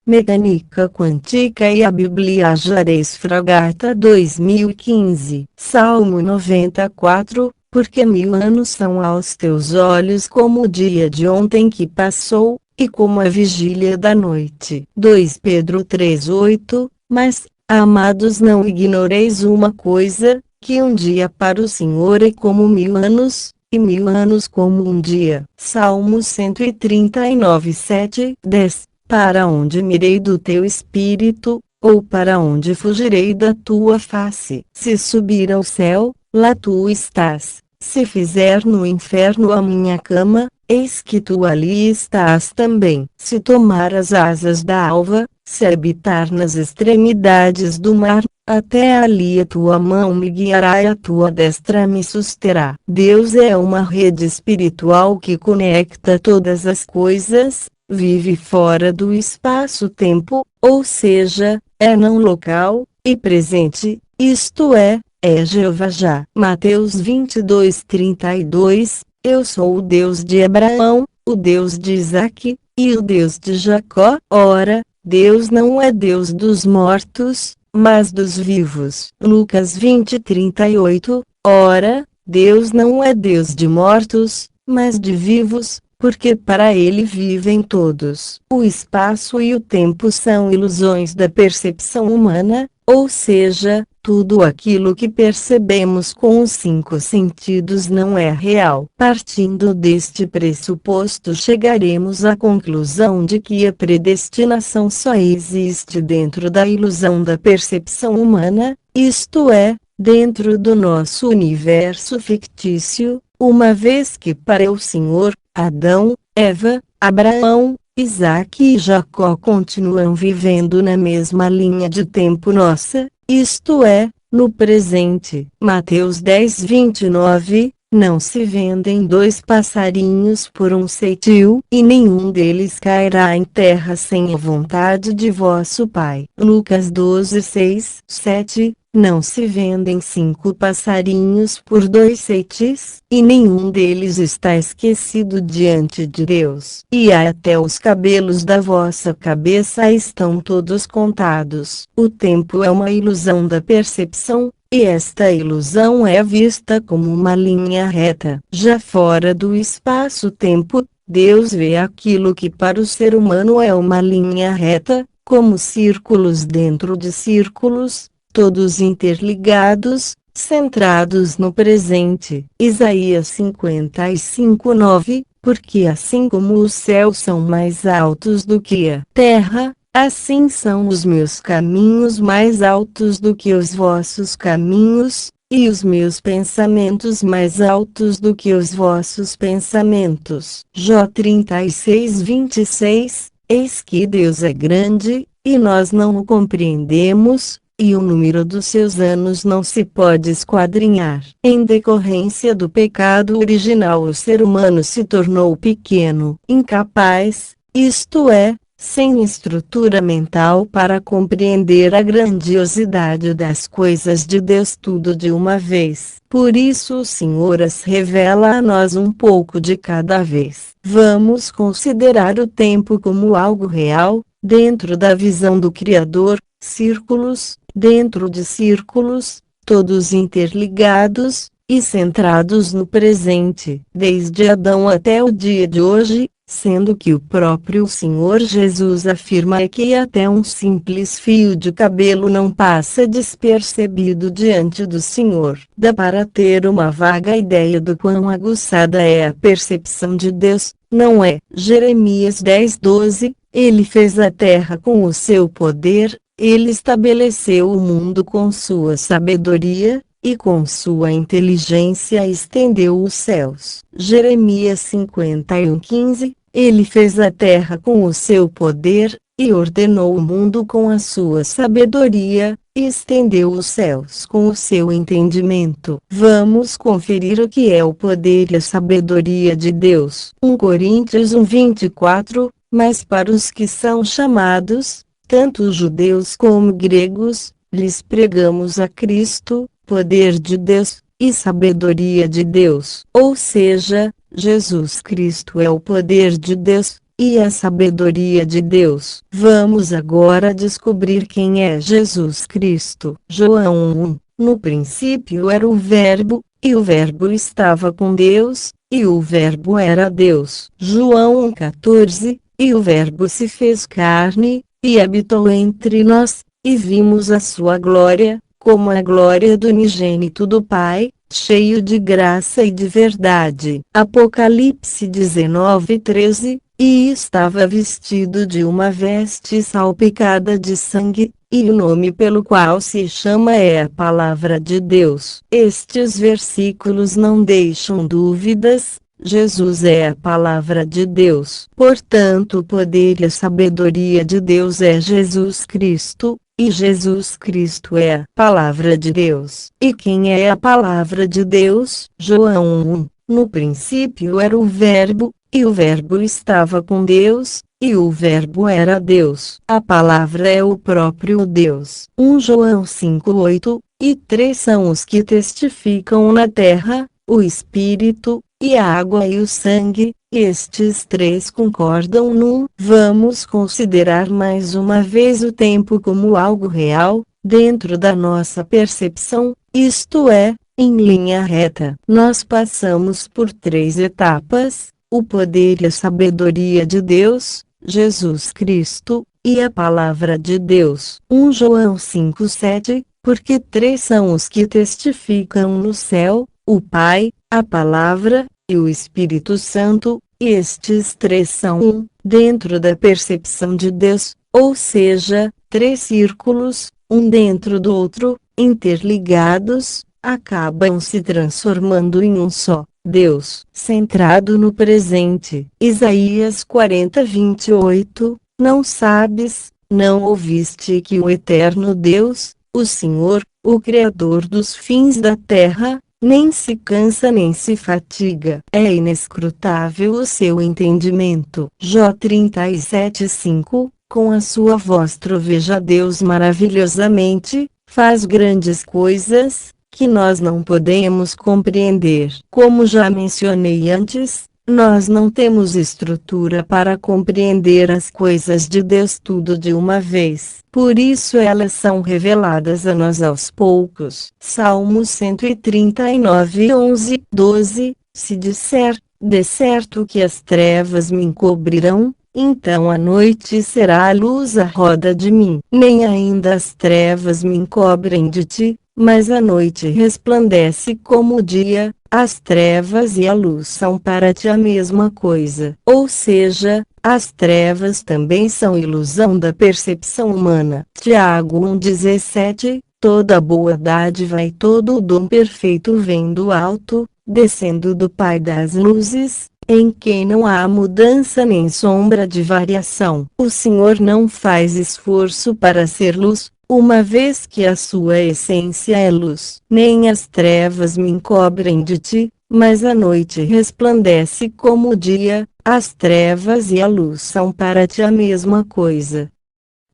mecânica quântica e a Bíblia Jares Fragata 2015. Salmo 94, porque 1000 anos são aos teus olhos como o dia de ontem que passou, e como a vigília da noite. 2 Pedro 3:8. Mas, amados, não ignoreis uma coisa, que um dia para o Senhor é como 1000 anos, e 1000 anos como um dia. Salmo 139, 7, 10. Para onde mirei do teu espírito, ou para onde fugirei da tua face? Se subir ao céu, lá tu estás. Se fizer no inferno a minha cama, eis que tu ali estás também. Se tomar as asas da alva, se habitar nas extremidades do mar, até ali a tua mão me guiará e a tua destra me susterá. Deus é uma rede espiritual que conecta todas as coisas, vive fora do espaço-tempo, ou seja, é não local, e presente, isto é Jeová Já. Mateus 22:32. Eu sou o Deus de Abraão, o Deus de Isaque, e o Deus de Jacó. Ora, Deus não é Deus dos mortos, mas dos vivos. Lucas 20:38. Ora, Deus não é Deus de mortos, mas de vivos, porque para ele vivem todos. O espaço e o tempo são ilusões da percepção humana, ou seja, tudo aquilo que percebemos com os 5 sentidos não é real. Partindo deste pressuposto, chegaremos à conclusão de que a predestinação só existe dentro da ilusão da percepção humana, isto é, dentro do nosso universo fictício, uma vez que para o Senhor, Adão, Eva, Abraão, Isaque e Jacó continuam vivendo na mesma linha de tempo nossa, isto é, no presente. Mateus 10:29. Não se vendem 2 passarinhos por um ceitil, e nenhum deles cairá em terra sem a vontade de vosso Pai. Lucas 12:6, 7. Não se vendem 5 passarinhos por 2 ceitis, e nenhum deles está esquecido diante de Deus. E até os cabelos da vossa cabeça estão todos contados. O tempo é uma ilusão da percepção, e esta ilusão é vista como uma linha reta. Já fora do espaço-tempo, Deus vê aquilo que para o ser humano é uma linha reta, como círculos dentro de círculos, todos interligados, centrados no presente. Isaías 55:9. Porque assim como os céus são mais altos do que a terra, assim são os meus caminhos mais altos do que os vossos caminhos, e os meus pensamentos mais altos do que os vossos pensamentos. Jó 36:26. Eis que Deus é grande, e nós não o compreendemos, e o número dos seus anos não se pode esquadrinhar. Em decorrência do pecado original, o ser humano se tornou pequeno, incapaz, isto é, sem estrutura mental para compreender a grandiosidade das coisas de Deus tudo de uma vez. Por isso o Senhor as revela a nós um pouco de cada vez. Vamos considerar o tempo como algo real, dentro da visão do Criador, círculos, dentro de círculos, todos interligados, e centrados no presente, desde Adão até o dia de hoje, sendo que o próprio Senhor Jesus afirma que até um simples fio de cabelo não passa despercebido diante do Senhor. Dá para ter uma vaga ideia do quão aguçada é a percepção de Deus, não é? Jeremias 10:12. Ele fez a terra com o seu poder, ele estabeleceu o mundo com sua sabedoria, e com sua inteligência estendeu os céus. Jeremias 51:15. Ele fez a terra com o seu poder, e ordenou o mundo com a sua sabedoria, e estendeu os céus com o seu entendimento. Vamos conferir o que é o poder e a sabedoria de Deus. 1 Coríntios 1:24. Mas para os que são chamados, tanto judeus como gregos, lhes pregamos a Cristo, poder de Deus, e sabedoria de Deus. Ou seja, Jesus Cristo é o poder de Deus, e a sabedoria de Deus. Vamos agora descobrir quem é Jesus Cristo. João 1. No princípio era o Verbo, e o Verbo estava com Deus, e o Verbo era Deus. João 1,14. E o Verbo se fez carne, e habitou entre nós, e vimos a sua glória, como a glória do unigênito do Pai, cheio de graça e de verdade. Apocalipse 19:13. E estava vestido de uma veste salpicada de sangue, e o nome pelo qual se chama é a Palavra de Deus. Estes versículos não deixam dúvidas. Jesus é a Palavra de Deus. Portanto, o poder e a sabedoria de Deus é Jesus Cristo, e Jesus Cristo é a Palavra de Deus. E quem é a Palavra de Deus? João 1. No princípio era o Verbo, e o Verbo estava com Deus, e o Verbo era Deus. A Palavra é o próprio Deus. 1 João 5:8 e 3 são os que testificam na terra, o Espírito, e a água e o sangue, estes três concordam num. Vamos considerar mais uma vez o tempo como algo real, dentro da nossa percepção, isto é, em linha reta. Nós passamos por três etapas: o poder e a sabedoria de Deus, Jesus Cristo, e a Palavra de Deus. 1 João 5:7, porque três são os que testificam no céu, o Pai, a Palavra, e o Espírito Santo, e estes três são um, dentro da percepção de Deus, ou seja, três círculos, um dentro do outro, interligados, acabam se transformando em um só, Deus, centrado no presente. Isaías 40:28, não sabes, não ouviste que o eterno Deus, o Senhor, o Criador dos fins da terra, nem se cansa nem se fatiga. É inescrutável o seu entendimento. Jó 37:5, com a sua voz troveja Deus maravilhosamente, faz grandes coisas, que nós não podemos compreender. Como já mencionei antes, nós não temos estrutura para compreender as coisas de Deus tudo de uma vez. Por isso elas são reveladas a nós aos poucos. Salmo 139:11-12, se disser, de certo que as trevas me encobrirão, então a noite será a luz à roda de mim. Nem ainda as trevas me encobrem de ti, mas a noite resplandece como o dia, as trevas e a luz são para ti a mesma coisa. Ou seja, as trevas também são ilusão da percepção humana. Tiago 1,17, toda boa dádiva e todo o dom perfeito vem do alto, descendo do Pai das luzes, em quem não há mudança nem sombra de variação. O Senhor não faz esforço para ser luz, uma vez que a sua essência é luz. Nem as trevas me encobrem de ti, mas a noite resplandece como o dia, as trevas e a luz são para ti a mesma coisa.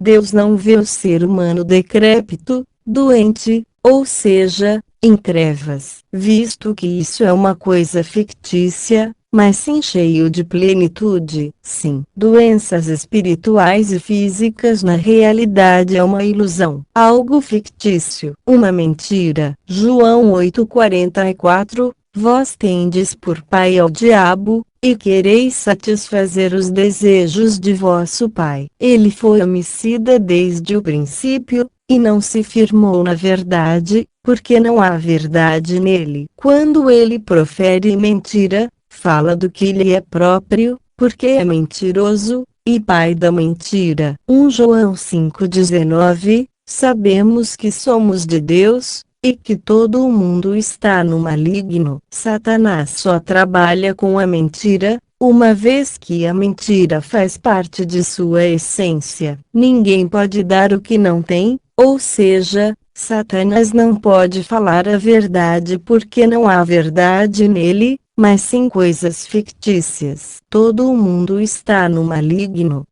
Deus não vê o ser humano decrépito, doente, ou seja, em trevas, visto que isso é uma coisa fictícia, mas sim cheio de plenitude. Sim, doenças espirituais e físicas na realidade é uma ilusão, algo fictício, uma mentira. João 8,44, vós tendes por pai ao diabo, e quereis satisfazer os desejos de vosso pai. Ele foi homicida desde o princípio, e não se firmou na verdade, porque não há verdade nele. Quando ele profere mentira, fala do que lhe é próprio, porque é mentiroso, e pai da mentira. 1 João 5,19, sabemos que somos de Deus, e que todo o mundo está no maligno. Satanás só trabalha com a mentira, uma vez que a mentira faz parte de sua essência. Ninguém pode dar o que não tem, ou seja, Satanás não pode falar a verdade porque não há verdade nele, mas sim coisas fictícias. Todo o mundo está no maligno.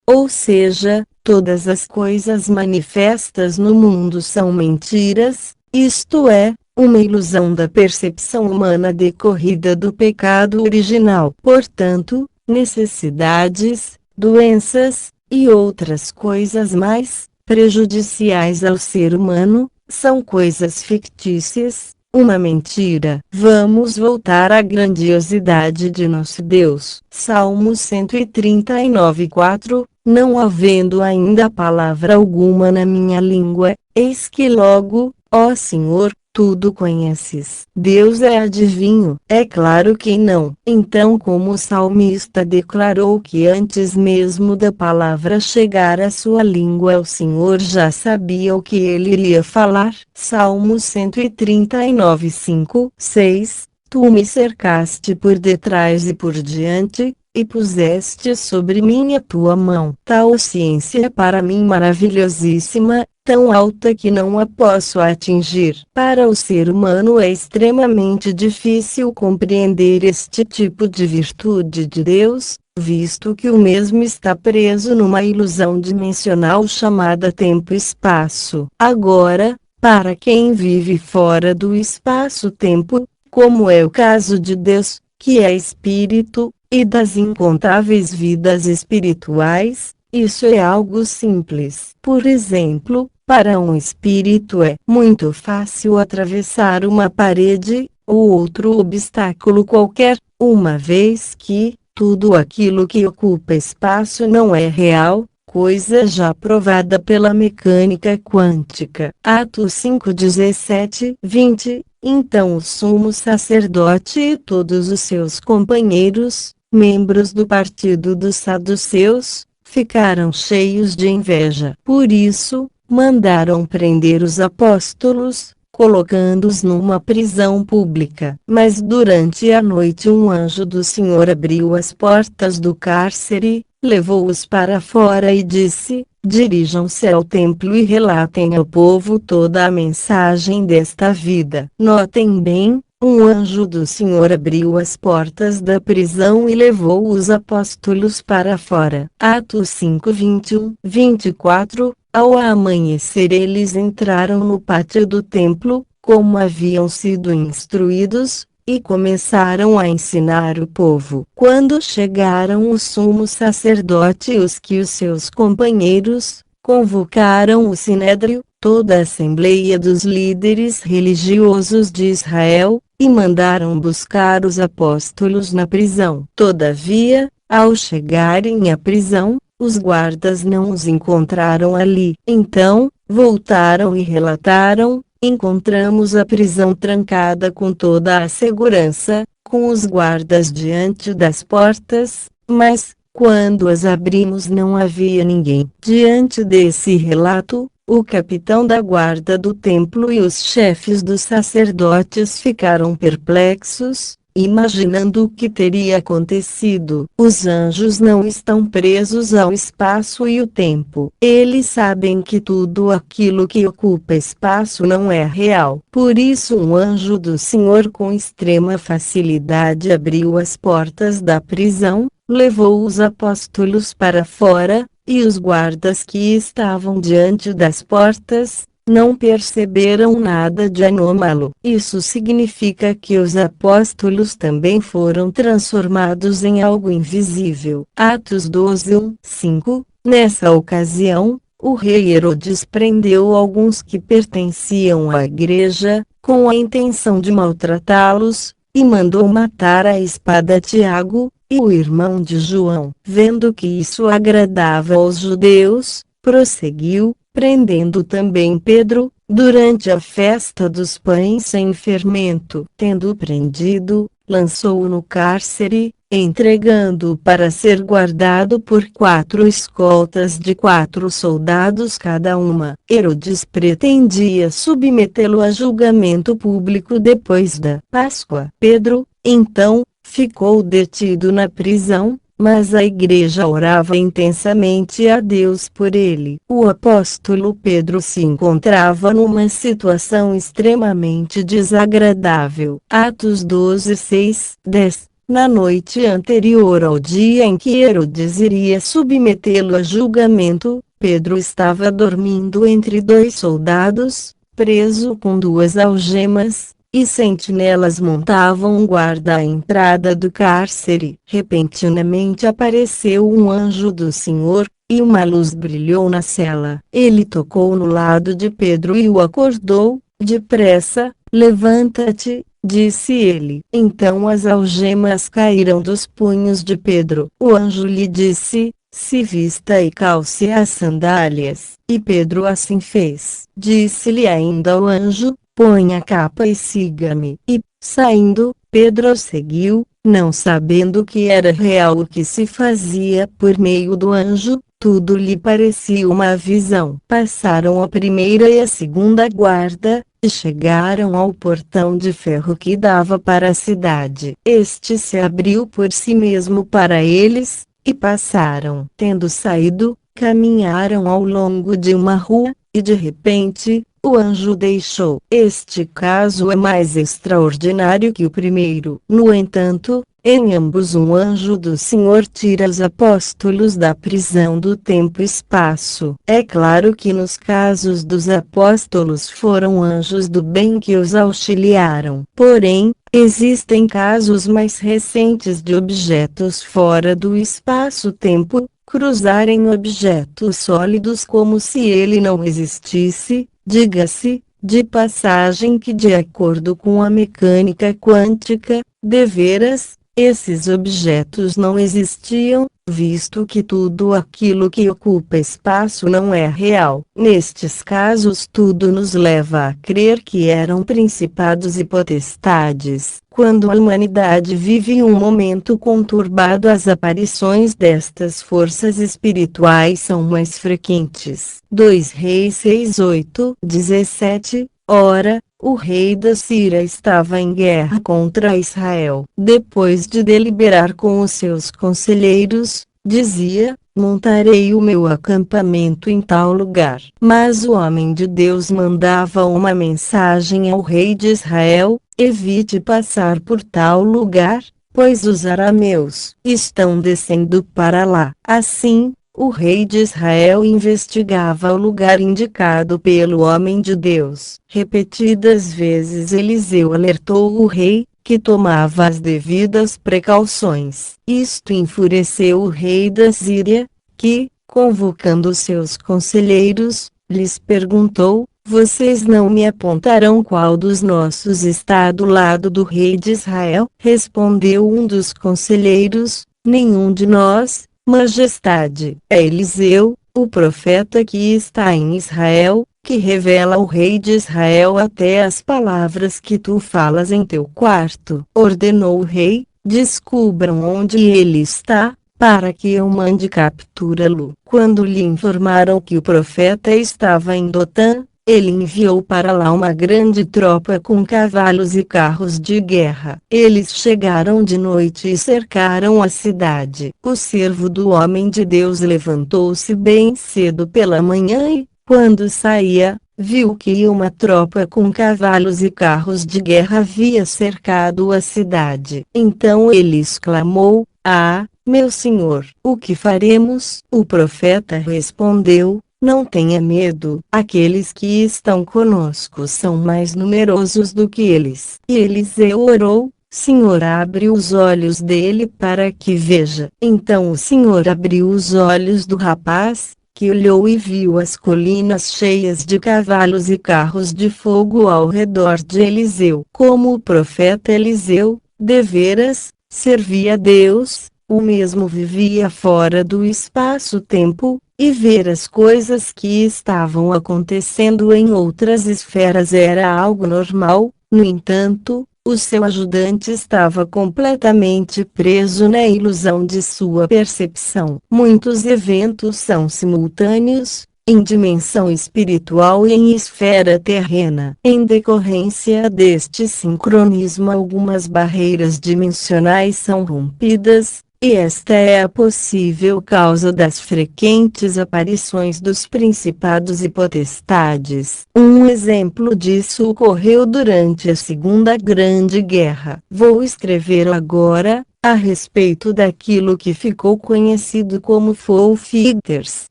Ou seja, todas as coisas manifestas no mundo são mentiras, isto é, uma ilusão da percepção humana decorrida do pecado original. Portanto, necessidades, doenças, e outras coisas mais prejudiciais ao ser humano, são coisas fictícias, uma mentira. Vamos voltar à grandiosidade de nosso Deus. Salmo 139:4. Não havendo ainda palavra alguma na minha língua, eis que logo, ó Senhor, tudo conheces. Deus é adivinho? É claro que não. Então, como o salmista declarou que antes mesmo da palavra chegar à sua língua, o Senhor já sabia o que ele iria falar. Salmo 139:5, 6. Tu me cercaste por detrás e por diante, e puseste sobre mim a tua mão. Tal ciência é para mim maravilhosíssima, tão alta que não a posso atingir. Para o ser humano é extremamente difícil compreender este tipo de virtude de Deus, visto que o mesmo está preso numa ilusão dimensional chamada tempo-espaço. Agora, para quem vive fora do espaço-tempo, como é o caso de Deus, que é espírito, e das incontáveis vidas espirituais, isso é algo simples. Por exemplo, para um espírito é muito fácil atravessar uma parede, ou outro obstáculo qualquer, uma vez que tudo aquilo que ocupa espaço não é real, coisa já provada pela mecânica quântica. Atos 5:17, 20. Então o sumo sacerdote e todos os seus companheiros, membros do partido dos saduceus, ficaram cheios de inveja. Por isso, mandaram prender os apóstolos, colocando-os numa prisão pública. Mas durante a noite um anjo do Senhor abriu as portas do cárcere, levou-os para fora e disse: dirijam-se ao templo e relatem ao povo toda a mensagem desta vida. Notem bem, um anjo do Senhor abriu as portas da prisão e levou os apóstolos para fora. Atos 5:21, 24. Ao amanhecer eles entraram no pátio do templo, como haviam sido instruídos, e começaram a ensinar o povo. Quando chegaram o sumo sacerdote e os seus companheiros, convocaram o sinédrio, toda a assembleia dos líderes religiosos de Israel, e mandaram buscar os apóstolos na prisão. Todavia, ao chegarem à prisão, os guardas não os encontraram ali. Então, voltaram e relataram: encontramos a prisão trancada com toda a segurança, com os guardas diante das portas, mas, quando as abrimos não havia ninguém. Diante desse relato, o capitão da guarda do templo e os chefes dos sacerdotes ficaram perplexos, imaginando o que teria acontecido. Os anjos não estão presos ao espaço e o tempo. Eles sabem que tudo aquilo que ocupa espaço não é real. Por isso um anjo do Senhor com extrema facilidade abriu as portas da prisão, levou os apóstolos para fora, e os guardas que estavam diante das portas não perceberam nada de anômalo. Isso significa que os apóstolos também foram transformados em algo invisível. Atos 12:1, 5. Nessa ocasião, o rei Herodes prendeu alguns que pertenciam à igreja, com a intenção de maltratá-los, e mandou matar à espada Tiago, e o irmão de João. Vendo que isso agradava aos judeus, prosseguiu, prendendo também Pedro, durante a festa dos pães sem fermento. Tendo-o prendido, lançou-o no cárcere, entregando-o para ser guardado por 4 escoltas de 4 soldados cada uma. Herodes pretendia submetê-lo a julgamento público depois da Páscoa. Pedro, então, ficou detido na prisão, mas a igreja orava intensamente a Deus por ele. O apóstolo Pedro se encontrava numa situação extremamente desagradável. Atos 12:6, 10. Na noite anterior ao dia em que Herodes iria submetê-lo a julgamento, Pedro estava dormindo entre 2 soldados, preso com 2 algemas, e sentinelas montavam guarda à entrada do cárcere. Repentinamente apareceu um anjo do Senhor, e uma luz brilhou na cela. Ele tocou no lado de Pedro e o acordou. Depressa, levanta-te, disse ele. Então as algemas caíram dos punhos de Pedro. O anjo lhe disse: se vista e calce as sandálias. E Pedro assim fez. Disse-lhe ainda o anjo: põe a capa e siga-me. E, saindo, Pedro o seguiu, não sabendo que era real o que se fazia por meio do anjo. Tudo lhe parecia uma visão. Passaram a primeira e a segunda guarda, e chegaram ao portão de ferro que dava para a cidade. Este se abriu por si mesmo para eles, e passaram. Tendo saído, caminharam ao longo de uma rua, e de repente, o anjo deixou. Este caso é mais extraordinário que o primeiro. No entanto, em ambos um anjo do Senhor tira os apóstolos da prisão do tempo e espaço. É claro que nos casos dos apóstolos foram anjos do bem que os auxiliaram. Porém, existem casos mais recentes de objetos fora do espaço-tempo cruzarem objetos sólidos como se ele não existisse. Diga-se, de passagem, que de acordo com a mecânica quântica, deveras, esses objetos não existiam, visto que tudo aquilo que ocupa espaço não é real. Nestes casos tudo nos leva a crer que eram principados e potestades. Quando a humanidade vive um momento conturbado, as aparições destas forças espirituais são mais frequentes. 2 Reis 6:8-17. Ora, o rei da Síria estava em guerra contra Israel. Depois de deliberar com os seus conselheiros, dizia: montarei o meu acampamento em tal lugar. Mas o homem de Deus mandava uma mensagem ao rei de Israel: evite passar por tal lugar, pois os arameus estão descendo para lá. Assim, o rei de Israel investigava o lugar indicado pelo homem de Deus. Repetidas vezes Eliseu alertou o rei, que tomava as devidas precauções. Isto enfureceu o rei da Síria, que, convocando seus conselheiros, lhes perguntou: vocês não me apontarão qual dos nossos está do lado do rei de Israel? Respondeu um dos conselheiros: nenhum de nós, Majestade. É Eliseu, o profeta que está em Israel, que revela ao rei de Israel até as palavras que tu falas em teu quarto. Ordenou o rei: descubram onde ele está, para que eu mande capturá-lo. Quando lhe informaram que o profeta estava em Dotã, ele enviou para lá uma grande tropa com cavalos e carros de guerra. Eles chegaram de noite e cercaram a cidade. O servo do homem de Deus levantou-se bem cedo pela manhã e, quando saía, viu que uma tropa com cavalos e carros de guerra havia cercado a cidade. Então ele exclamou: ah, meu senhor, o que faremos? O profeta respondeu: não tenha medo, aqueles que estão conosco são mais numerosos do que eles. E Eliseu orou: Senhor, abre os olhos dele para que veja. Então o Senhor abriu os olhos do rapaz, que olhou e viu as colinas cheias de cavalos e carros de fogo ao redor de Eliseu. Como o profeta Eliseu, deveras, servia a Deus, o mesmo vivia fora do espaço-tempo, e ver as coisas que estavam acontecendo em outras esferas era algo normal. No entanto, o seu ajudante estava completamente preso na ilusão de sua percepção. Muitos eventos são simultâneos, em dimensão espiritual e em esfera terrena. Em decorrência deste sincronismo, algumas barreiras dimensionais são rompidas, e esta é a possível causa das frequentes aparições dos principados e potestades. Um exemplo disso ocorreu durante a Segunda Grande Guerra. Vou escrever agora a respeito daquilo que ficou conhecido como Fall Fighters.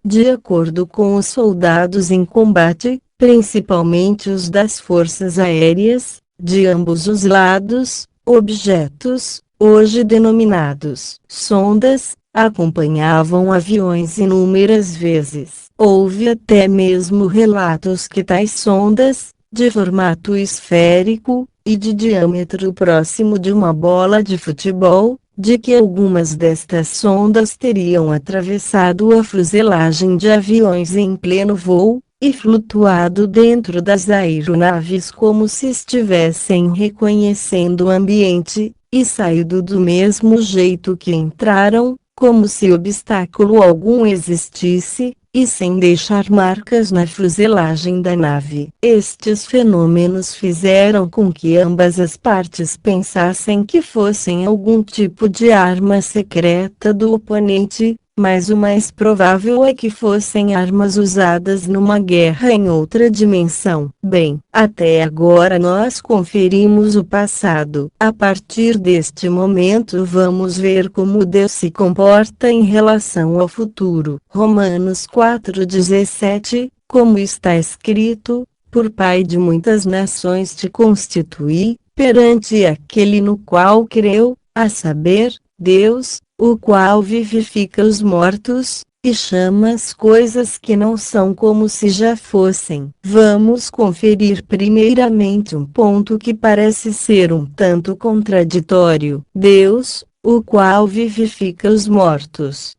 De acordo com os soldados em combate, principalmente os das forças aéreas, De ambos os lados, objetos, hoje denominados sondas, acompanhavam aviões inúmeras vezes. Houve até mesmo relatos que tais sondas, de formato esférico, e de diâmetro próximo de uma bola de futebol, de que algumas destas sondas teriam atravessado a fuselagem de aviões em pleno voo, e flutuado dentro das aeronaves como se estivessem reconhecendo o ambiente, e saído do mesmo jeito que entraram, como se obstáculo algum existisse, e sem deixar marcas na fuselagem da nave. Estes fenômenos fizeram com que ambas as partes pensassem que fossem algum tipo de arma secreta do oponente, mas o mais provável é que fossem armas usadas numa guerra em outra dimensão. Bem, até agora nós conferimos o passado. A partir deste momento vamos ver como Deus se comporta em relação ao futuro. Romanos 4,17, como está escrito, por Pai de muitas nações te constituí, perante aquele no qual creu, a saber, Deus, o qual vivifica os mortos, e chama as coisas que não são como se já fossem. Vamos conferir primeiramente um ponto que parece ser um tanto contraditório. Deus, o qual vivifica os mortos.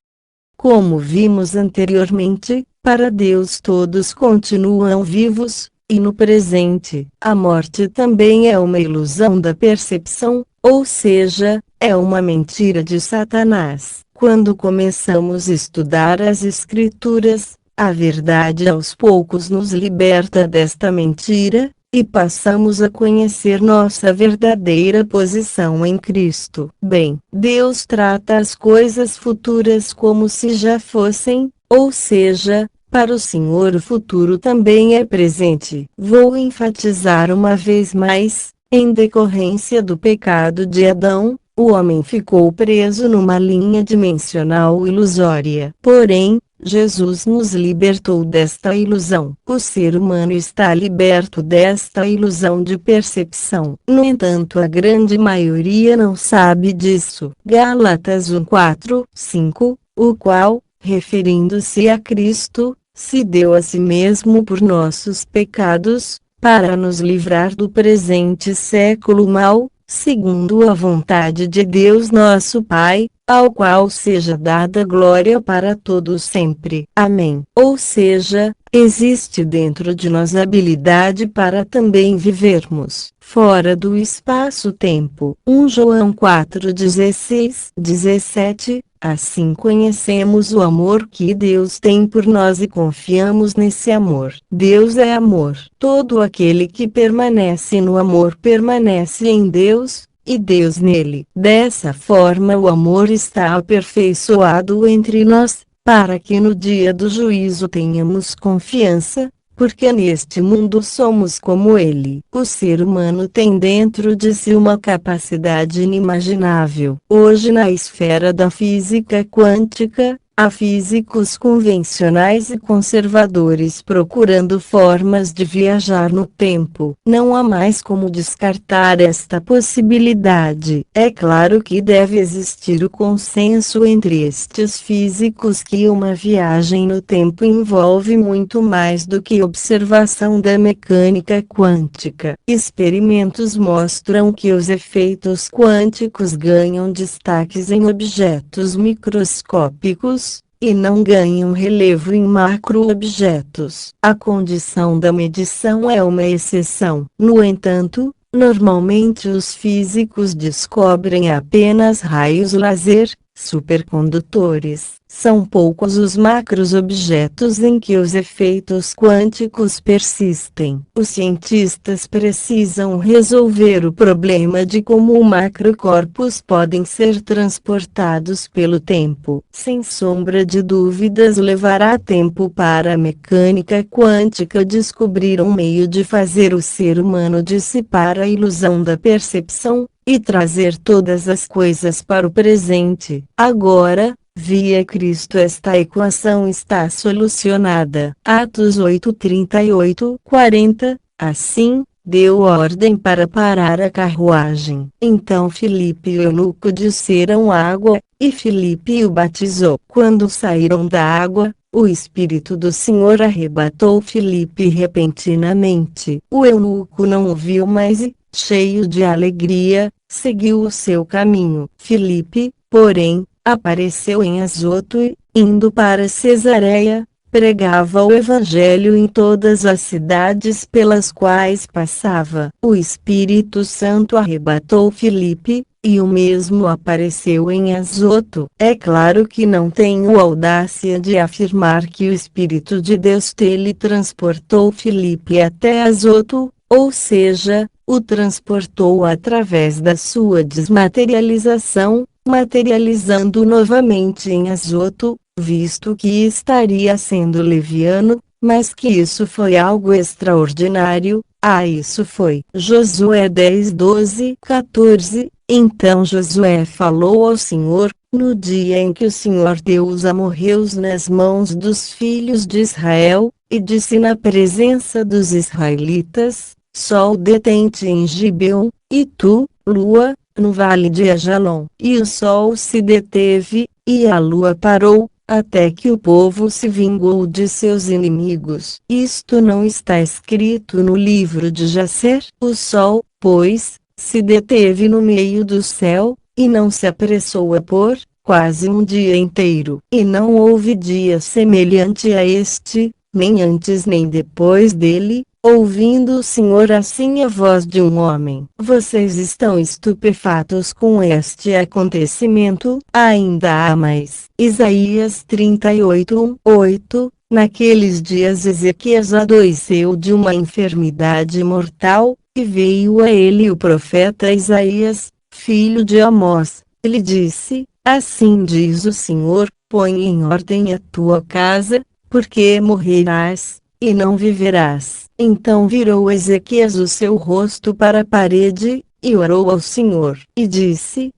Como vimos anteriormente, para Deus todos continuam vivos, e no presente, a morte também é uma ilusão da percepção, ou seja, é uma mentira de Satanás. Quando começamos a estudar as Escrituras, a verdade aos poucos nos liberta desta mentira, e passamos a conhecer nossa verdadeira posição em Cristo. Bem, Deus trata as coisas futuras como se já fossem, ou seja, para o Senhor o futuro também é presente. Vou enfatizar uma vez mais, em decorrência do pecado de Adão, o homem ficou preso numa linha dimensional ilusória. Porém, Jesus nos libertou desta ilusão. O ser humano está liberto desta ilusão de percepção. No entanto, a grande maioria não sabe disso. Gálatas 1:4-5, o qual, referindo-se a Cristo, se deu a si mesmo por nossos pecados, para nos livrar do presente século mau, segundo a vontade de Deus nosso Pai, ao qual seja dada glória para todos sempre. Amém. Ou seja, existe dentro de nós habilidade para também vivermos fora do espaço-tempo. 1 João 4:16-17. Assim conhecemos o amor que Deus tem por nós e confiamos nesse amor. Deus é amor. Todo aquele que permanece no amor permanece em Deus, e Deus nele. Dessa forma o amor está aperfeiçoado entre nós, para que no dia do juízo tenhamos confiança, porque neste mundo somos como ele. O ser humano tem dentro de si uma capacidade inimaginável. Hoje na esfera da física quântica, há físicos convencionais e conservadores procurando formas de viajar no tempo. Não há mais como descartar esta possibilidade. É claro que deve existir o consenso entre estes físicos que uma viagem no tempo envolve muito mais do que observação da mecânica quântica. Experimentos mostram que os efeitos quânticos ganham destaques em objetos microscópicos, e não ganham relevo em macroobjetos. A condição da medição é uma exceção. No entanto, normalmente os físicos descobrem apenas raios laser, supercondutores. São poucos os macroobjetos em que os efeitos quânticos persistem. Os cientistas precisam resolver o problema de como macrocorpos podem ser transportados pelo tempo. Sem sombra de dúvidas, levará tempo para a mecânica quântica descobrir um meio de fazer o ser humano dissipar a ilusão da percepção, e trazer todas as coisas para o presente. Agora, via Cristo, esta equação está solucionada. Atos 8:38-40. Assim, deu ordem para parar a carruagem. Então Filipe e o eunuco desceram água, e Filipe o batizou. Quando saíram da água, o Espírito do Senhor arrebatou Filipe repentinamente. O eunuco não o viu mais e, cheio de alegria, seguiu o seu caminho. Filipe, porém, apareceu em Azoto e, indo para Cesareia, pregava o Evangelho em todas as cidades pelas quais passava. O Espírito Santo arrebatou Filipe, e o mesmo apareceu em Azoto. É claro que não tenho audácia de afirmar que o Espírito de Deus teletransportou Filipe até Azoto, ou seja, o transportou através da sua desmaterialização, materializando novamente em Azoto, visto que estaria sendo leviano, mas que isso foi algo extraordinário. Isso foi. Josué 10, 12, 14. Então Josué falou ao Senhor, no dia em que o Senhor deu os amorreus nas mãos dos filhos de Israel, e disse na presença dos israelitas: Sol detente em Gibeon, e tu, lua, no vale de Ajalon. E o sol se deteve, e a lua parou, até que o povo se vingou de seus inimigos. Isto não está escrito no livro de Jacer? O sol, pois, se deteve no meio do céu, e não se apressou a pôr, quase um dia inteiro. E não houve dia semelhante a este, nem antes nem depois dele, ouvindo o Senhor assim a voz de um homem. Vocês estão estupefatos com este acontecimento? Ainda há mais. Isaías 38, 8. Naqueles dias Ezequias adoeceu de uma enfermidade mortal, e veio a ele o profeta Isaías, filho de Amós. Ele disse: Assim diz o Senhor, põe em ordem a tua casa, porque morrerás, e não viverás. Então virou Ezequias o seu rosto para a parede, e orou ao Senhor. E disse: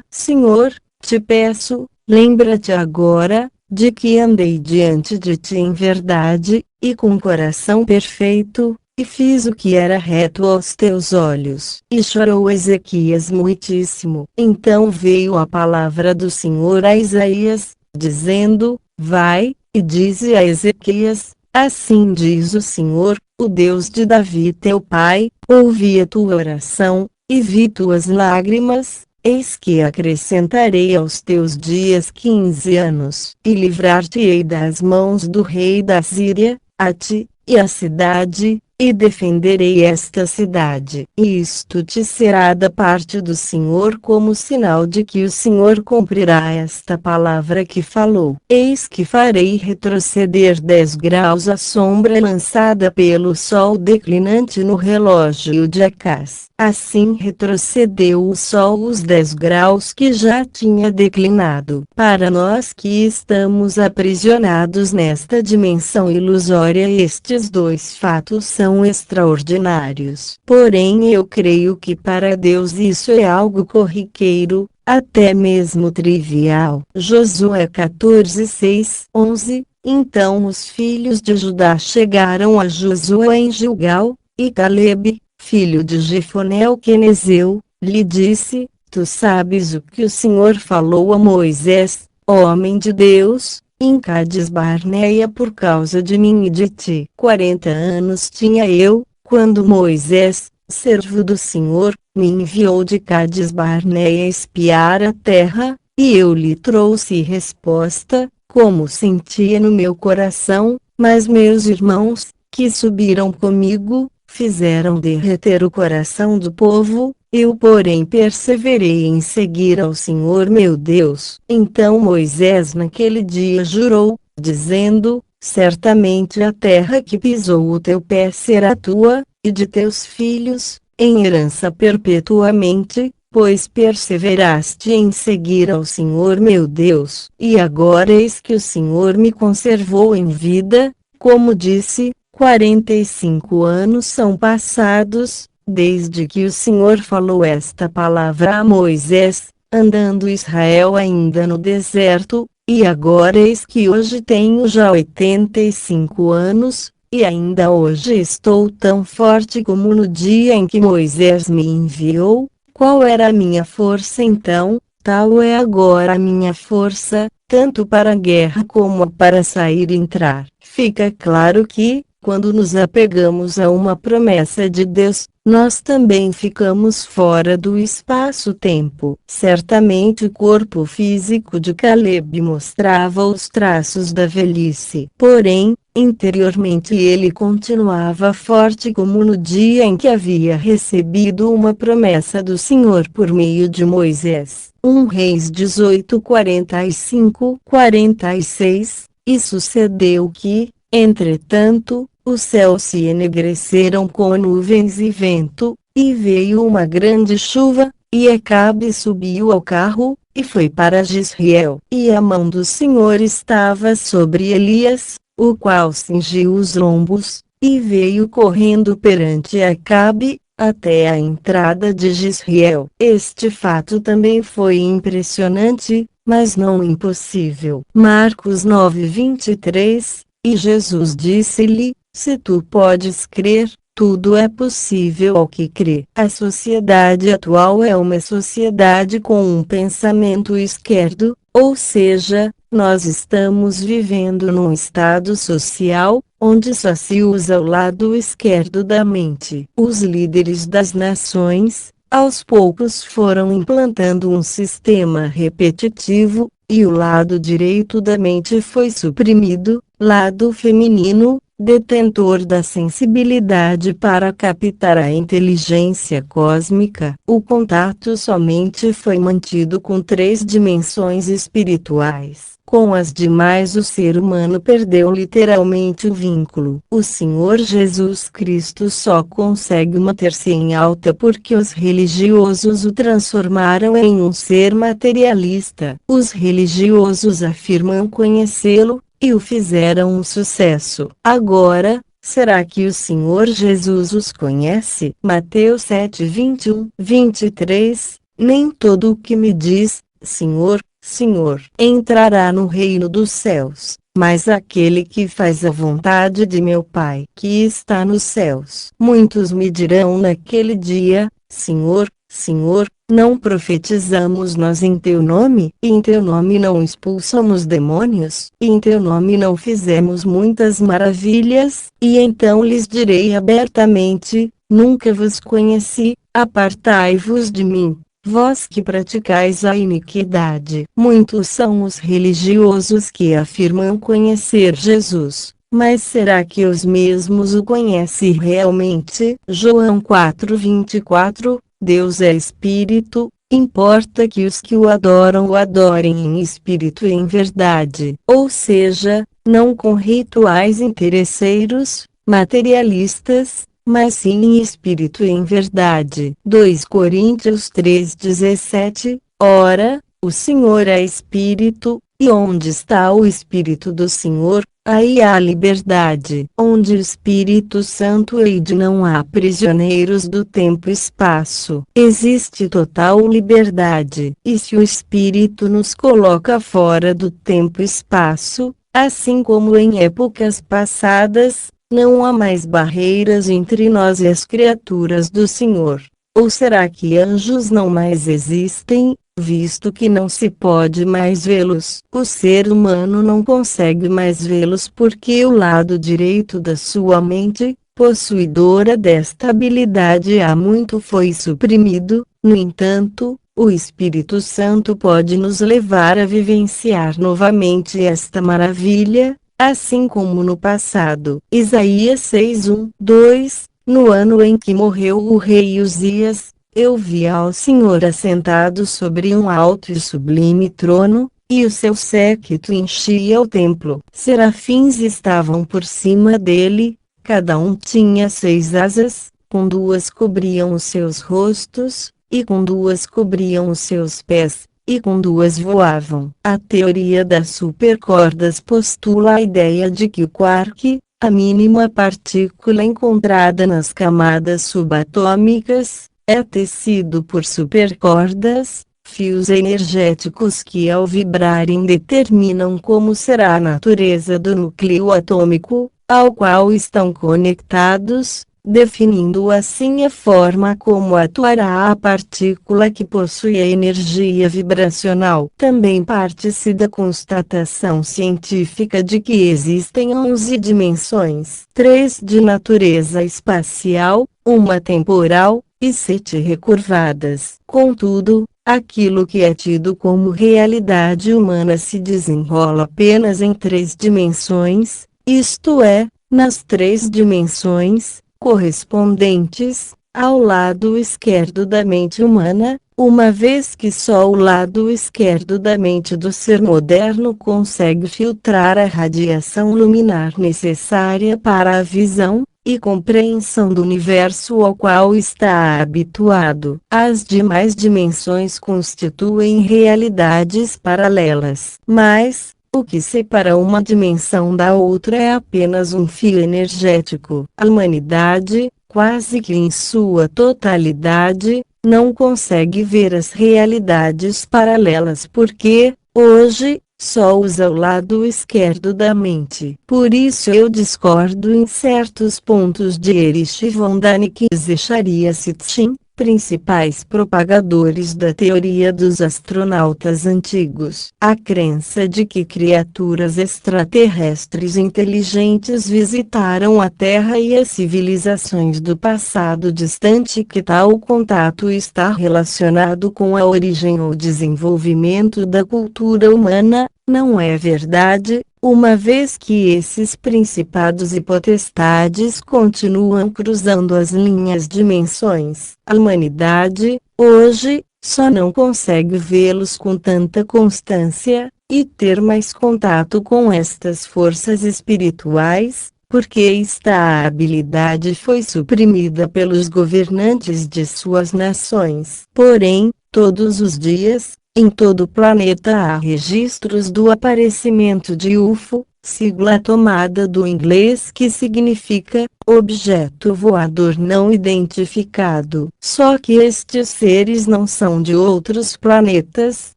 Senhor, te peço, lembra-te agora, de que andei diante de ti em verdade, e com coração perfeito, e fiz o que era reto aos teus olhos. E chorou Ezequias muitíssimo. Então veio a palavra do Senhor a Isaías, dizendo: Vai, e dize a Ezequias: Assim diz o Senhor, o Deus de Davi teu pai, ouvi a tua oração, e vi tuas lágrimas, eis que acrescentarei aos teus dias 15 anos, e livrar-te-ei das mãos do rei da Síria, a ti, e a cidade, e defenderei esta cidade. E isto te será da parte do Senhor como sinal de que o Senhor cumprirá esta palavra que falou. Eis que farei retroceder 10 graus a sombra lançada pelo sol declinante no relógio de Acás. Assim retrocedeu o sol os 10 graus que já tinha declinado. Para nós que estamos aprisionados nesta dimensão ilusória, estes dois fatos são extraordinários. Porém eu creio que para Deus isso é algo corriqueiro, até mesmo trivial. Josué 14, 6, 11. Então os filhos de Judá chegaram a Josué em Gilgal, e Calebe, filho de Jefoné o quenezeu, lhe disse: Tu sabes o que o Senhor falou a Moisés, homem de Deus, em Cades Barneia por causa de mim e de ti. 40 anos tinha eu, quando Moisés, servo do Senhor, me enviou de Cades Barneia espiar a terra, e eu lhe trouxe resposta, como sentia no meu coração, mas meus irmãos, que subiram comigo, fizeram derreter o coração do povo. Eu porém perseverei em seguir ao Senhor meu Deus. Então Moisés naquele dia jurou, dizendo: Certamente a terra que pisou o teu pé será tua, e de teus filhos, em herança perpetuamente, pois perseveraste em seguir ao Senhor meu Deus. E agora eis que o Senhor me conservou em vida, como disse, 45 anos são passados, desde que o Senhor falou esta palavra a Moisés, andando Israel ainda no deserto, e agora eis que hoje tenho já 85 anos, e ainda hoje estou tão forte como no dia em que Moisés me enviou. Qual era a minha força então? Tal é agora a minha força, tanto para a guerra como para sair e entrar. Fica claro que, quando nos apegamos a uma promessa de Deus, nós também ficamos fora do espaço-tempo. Certamente o corpo físico de Caleb mostrava os traços da velhice. Porém, interiormente ele continuava forte como no dia em que havia recebido uma promessa do Senhor por meio de Moisés. 1 Reis 18:45-46. E sucedeu que, entretanto, os céus se enegreceram com nuvens e vento, e veio uma grande chuva, e Acabe subiu ao carro, e foi para Jezreel. E a mão do Senhor estava sobre Elias, o qual cingiu os lombos, e veio correndo perante Acabe, até a entrada de Jezreel. Este fato também foi impressionante, mas não impossível. Marcos 9:23. E Jesus disse-lhe: se tu podes crer, tudo é possível ao que crê. A sociedade atual é uma sociedade com um pensamento esquerdo, ou seja, nós estamos vivendo num estado social, onde só se usa o lado esquerdo da mente. Os líderes das nações, aos poucos foram implantando um sistema repetitivo, e o lado direito da mente foi suprimido, lado feminino, detentor da sensibilidade para captar a inteligência cósmica. O contato somente foi mantido com 3 dimensões espirituais. Com as demais o ser humano perdeu literalmente o vínculo. O Senhor Jesus Cristo só consegue manter-se em alta porque os religiosos o transformaram em um ser materialista. Os religiosos afirmam conhecê-lo, e o fizeram um sucesso. Agora, será que o Senhor Jesus os conhece? Mateus 7:21-23. Nem todo o que me diz, Senhor, Senhor, entrará no reino dos céus, mas aquele que faz a vontade de meu Pai que está nos céus. Muitos me dirão naquele dia: Senhor, Senhor, não profetizamos nós em teu nome, e em teu nome não expulsamos demônios, e em teu nome não fizemos muitas maravilhas? E então lhes direi abertamente: nunca vos conheci, apartai-vos de mim, vós que praticais a iniquidade. Muitos são os religiosos que afirmam conhecer Jesus, mas será que os mesmos o conhecem realmente? João 4:24. Deus é Espírito, importa que os que o adorem em espírito e em verdade. Ou seja, não com rituais interesseiros, materialistas, mas sim em espírito e em verdade. 2 Coríntios 3:17. Ora, o Senhor é Espírito, e onde está o Espírito do Senhor, aí há liberdade. Onde o Espírito Santo há, não há prisioneiros do tempo e espaço. Existe total liberdade. E se o Espírito nos coloca fora do tempo e espaço, assim como em épocas passadas, não há mais barreiras entre nós e as criaturas do Senhor. Ou será que anjos não mais existem, visto que não se pode mais vê-los? O ser humano não consegue mais vê-los porque o lado direito da sua mente, possuidora desta habilidade, há muito foi suprimido. No entanto, o Espírito Santo pode nos levar a vivenciar novamente esta maravilha, assim como no passado. Isaías 6:1-2. No ano em que morreu o rei Uzias, eu vi ao Senhor assentado sobre um alto e sublime trono, e o seu séquito enchia o templo. Serafins estavam por cima dele, cada um tinha 6 asas, com 2 cobriam os seus rostos, e com 2 cobriam os seus pés, e com 2 voavam. A teoria das supercordas postula a ideia de que o quark, a mínima partícula encontrada nas camadas subatômicas, é tecido por supercordas, fios energéticos que ao vibrarem determinam como será a natureza do núcleo atômico. ao qual estão conectados, definindo assim a forma como atuará a partícula que possui a energia vibracional. Também parte-se da constatação científica de que existem 11 dimensões, 3 de natureza espacial, uma temporal, e 7 recurvadas. Contudo, aquilo que é tido como realidade humana se desenrola apenas em 3 dimensões, isto é, nas 3 dimensões correspondentes ao lado esquerdo da mente humana, uma vez que só o lado esquerdo da mente do ser moderno consegue filtrar a radiação luminar necessária para a visão e compreensão do universo ao qual está habituado. As demais dimensões constituem realidades paralelas. Mas, o que separa uma dimensão da outra é apenas um fio energético. A humanidade, quase que em sua totalidade, não consegue ver as realidades paralelas porque, hoje, só usa o lado esquerdo da mente. Por isso eu discordo em certos pontos de Erich von Däniken e Sharia Sitchin, principais propagadores da teoria dos astronautas antigos. A crença de que criaturas extraterrestres inteligentes visitaram a Terra e as civilizações do passado distante, que tal contato está relacionado com a origem ou desenvolvimento da cultura humana, não é verdade, uma vez que esses principados e potestades continuam cruzando as linhas dimensões. A humanidade, hoje, só não consegue vê-los com tanta constância, e ter mais contato com estas forças espirituais, porque esta habilidade foi suprimida pelos governantes de suas nações. Porém, todos os dias, em todo o planeta há registros do aparecimento de UFO, sigla tomada do inglês que significa objeto voador não identificado. Só que estes seres não são de outros planetas,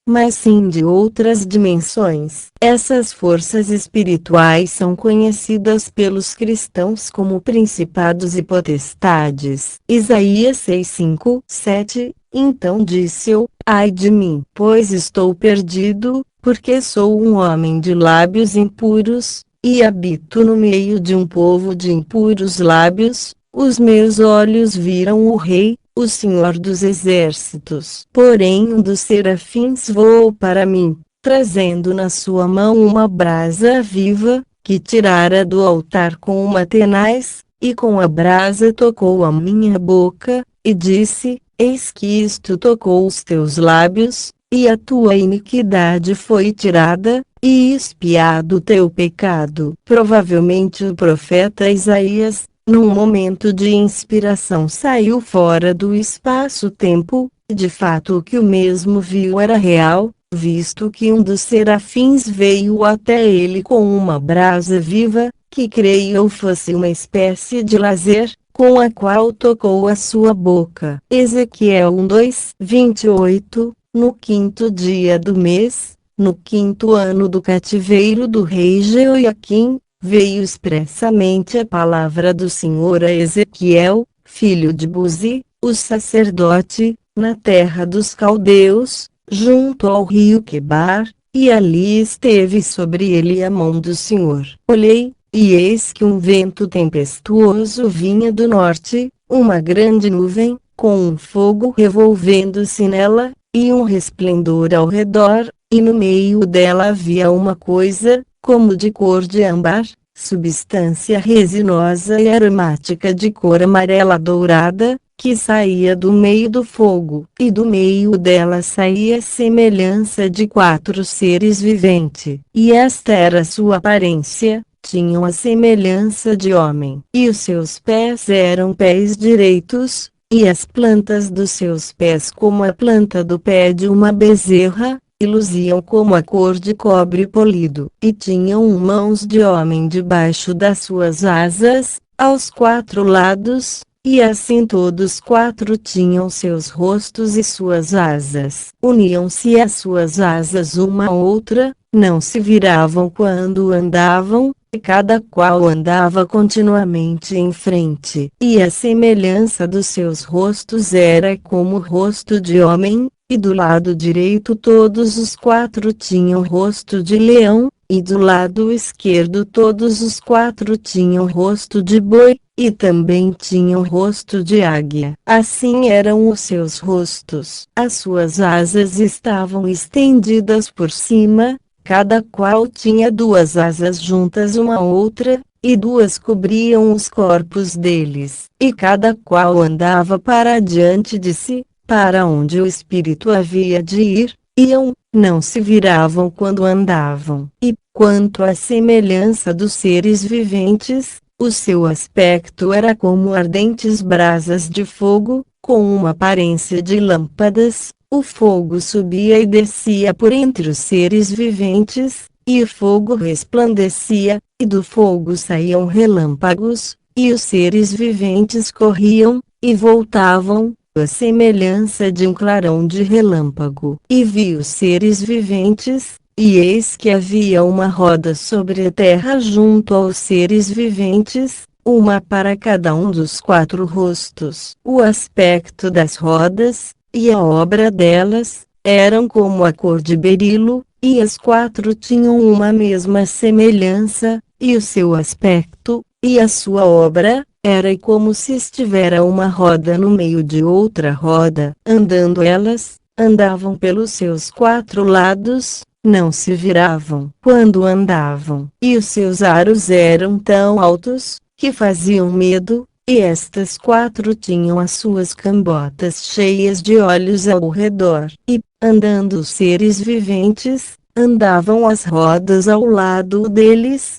mas sim de outras dimensões. Essas forças espirituais são conhecidas pelos cristãos como principados e potestades. Isaías 6:5, 7. Então disse eu: ai de mim, pois estou perdido, porque sou um homem de lábios impuros, e habito no meio de um povo de impuros lábios. Os meus olhos viram o Rei, o Senhor dos Exércitos. Porém um dos serafins voou para mim, trazendo na sua mão uma brasa viva, que tirara do altar com uma tenaz, e com a brasa tocou a minha boca, e disse: eis que isto tocou os teus lábios, e a tua iniquidade foi tirada, e expiado o teu pecado. Provavelmente o profeta Isaías, num momento de inspiração, saiu fora do espaço-tempo, e de fato o que o mesmo viu era real, visto que um dos serafins veio até ele com uma brasa viva, que creio eu fosse uma espécie de lazer, com a qual tocou a sua boca. Ezequiel 1:2-28. No 5º dia do mês, no 5º ano do cativeiro do rei Jeoiaquim, veio expressamente a palavra do Senhor a Ezequiel, filho de Buzi, o sacerdote, na terra dos caldeus, junto ao rio Quebar, e ali esteve sobre ele a mão do Senhor. Olhei, e eis que um vento tempestuoso vinha do norte, uma grande nuvem, com um fogo revolvendo-se nela, e um resplendor ao redor, e no meio dela havia uma coisa, como de cor de âmbar, substância resinosa e aromática de cor amarela dourada, que saía do meio do fogo, e do meio dela saía semelhança de 4 seres viventes, e esta era sua aparência. Tinham a semelhança de homem, e os seus pés eram pés direitos, e as plantas dos seus pés como a planta do pé de uma bezerra, e luziam como a cor de cobre polido, e tinham mãos de homem debaixo das suas asas, aos 4 lados, e assim todos 4 tinham seus rostos e suas asas. Uniam-se as suas asas uma à outra, não se viravam quando andavam, e cada qual andava continuamente em frente. E a semelhança dos seus rostos era como o rosto de homem, e do lado direito todos os quatro tinham rosto de leão, e do lado esquerdo todos os quatro tinham rosto de boi, e também tinham rosto de águia. Assim eram os seus rostos. As suas asas estavam estendidas por cima, cada qual tinha duas asas juntas uma à outra, e duas cobriam os corpos deles. E cada qual andava para diante de si, para onde o espírito havia de ir. Iam, não se viravam quando andavam. E, quanto à semelhança dos seres viventes, o seu aspecto era como ardentes brasas de fogo, com uma aparência de lâmpadas. O fogo subia e descia por entre os seres viventes, e o fogo resplandecia, e do fogo saíam relâmpagos, e os seres viventes corriam, e voltavam, a semelhança de um clarão de relâmpago. E vi os seres viventes, e eis que havia uma roda sobre a terra junto aos seres viventes, uma para cada um dos quatro rostos. O aspecto das rodas, e a obra delas, eram como a cor de berilo, e as quatro tinham uma mesma semelhança, e o seu aspecto, e a sua obra, era como se estivera uma roda no meio de outra roda. Andando elas, andavam pelos seus quatro lados, não se viravam quando andavam. E os seus aros eram tão altos, que faziam medo, e estas quatro tinham as suas cambotas cheias de olhos ao redor. E, andando os seres viventes, andavam as rodas ao lado deles,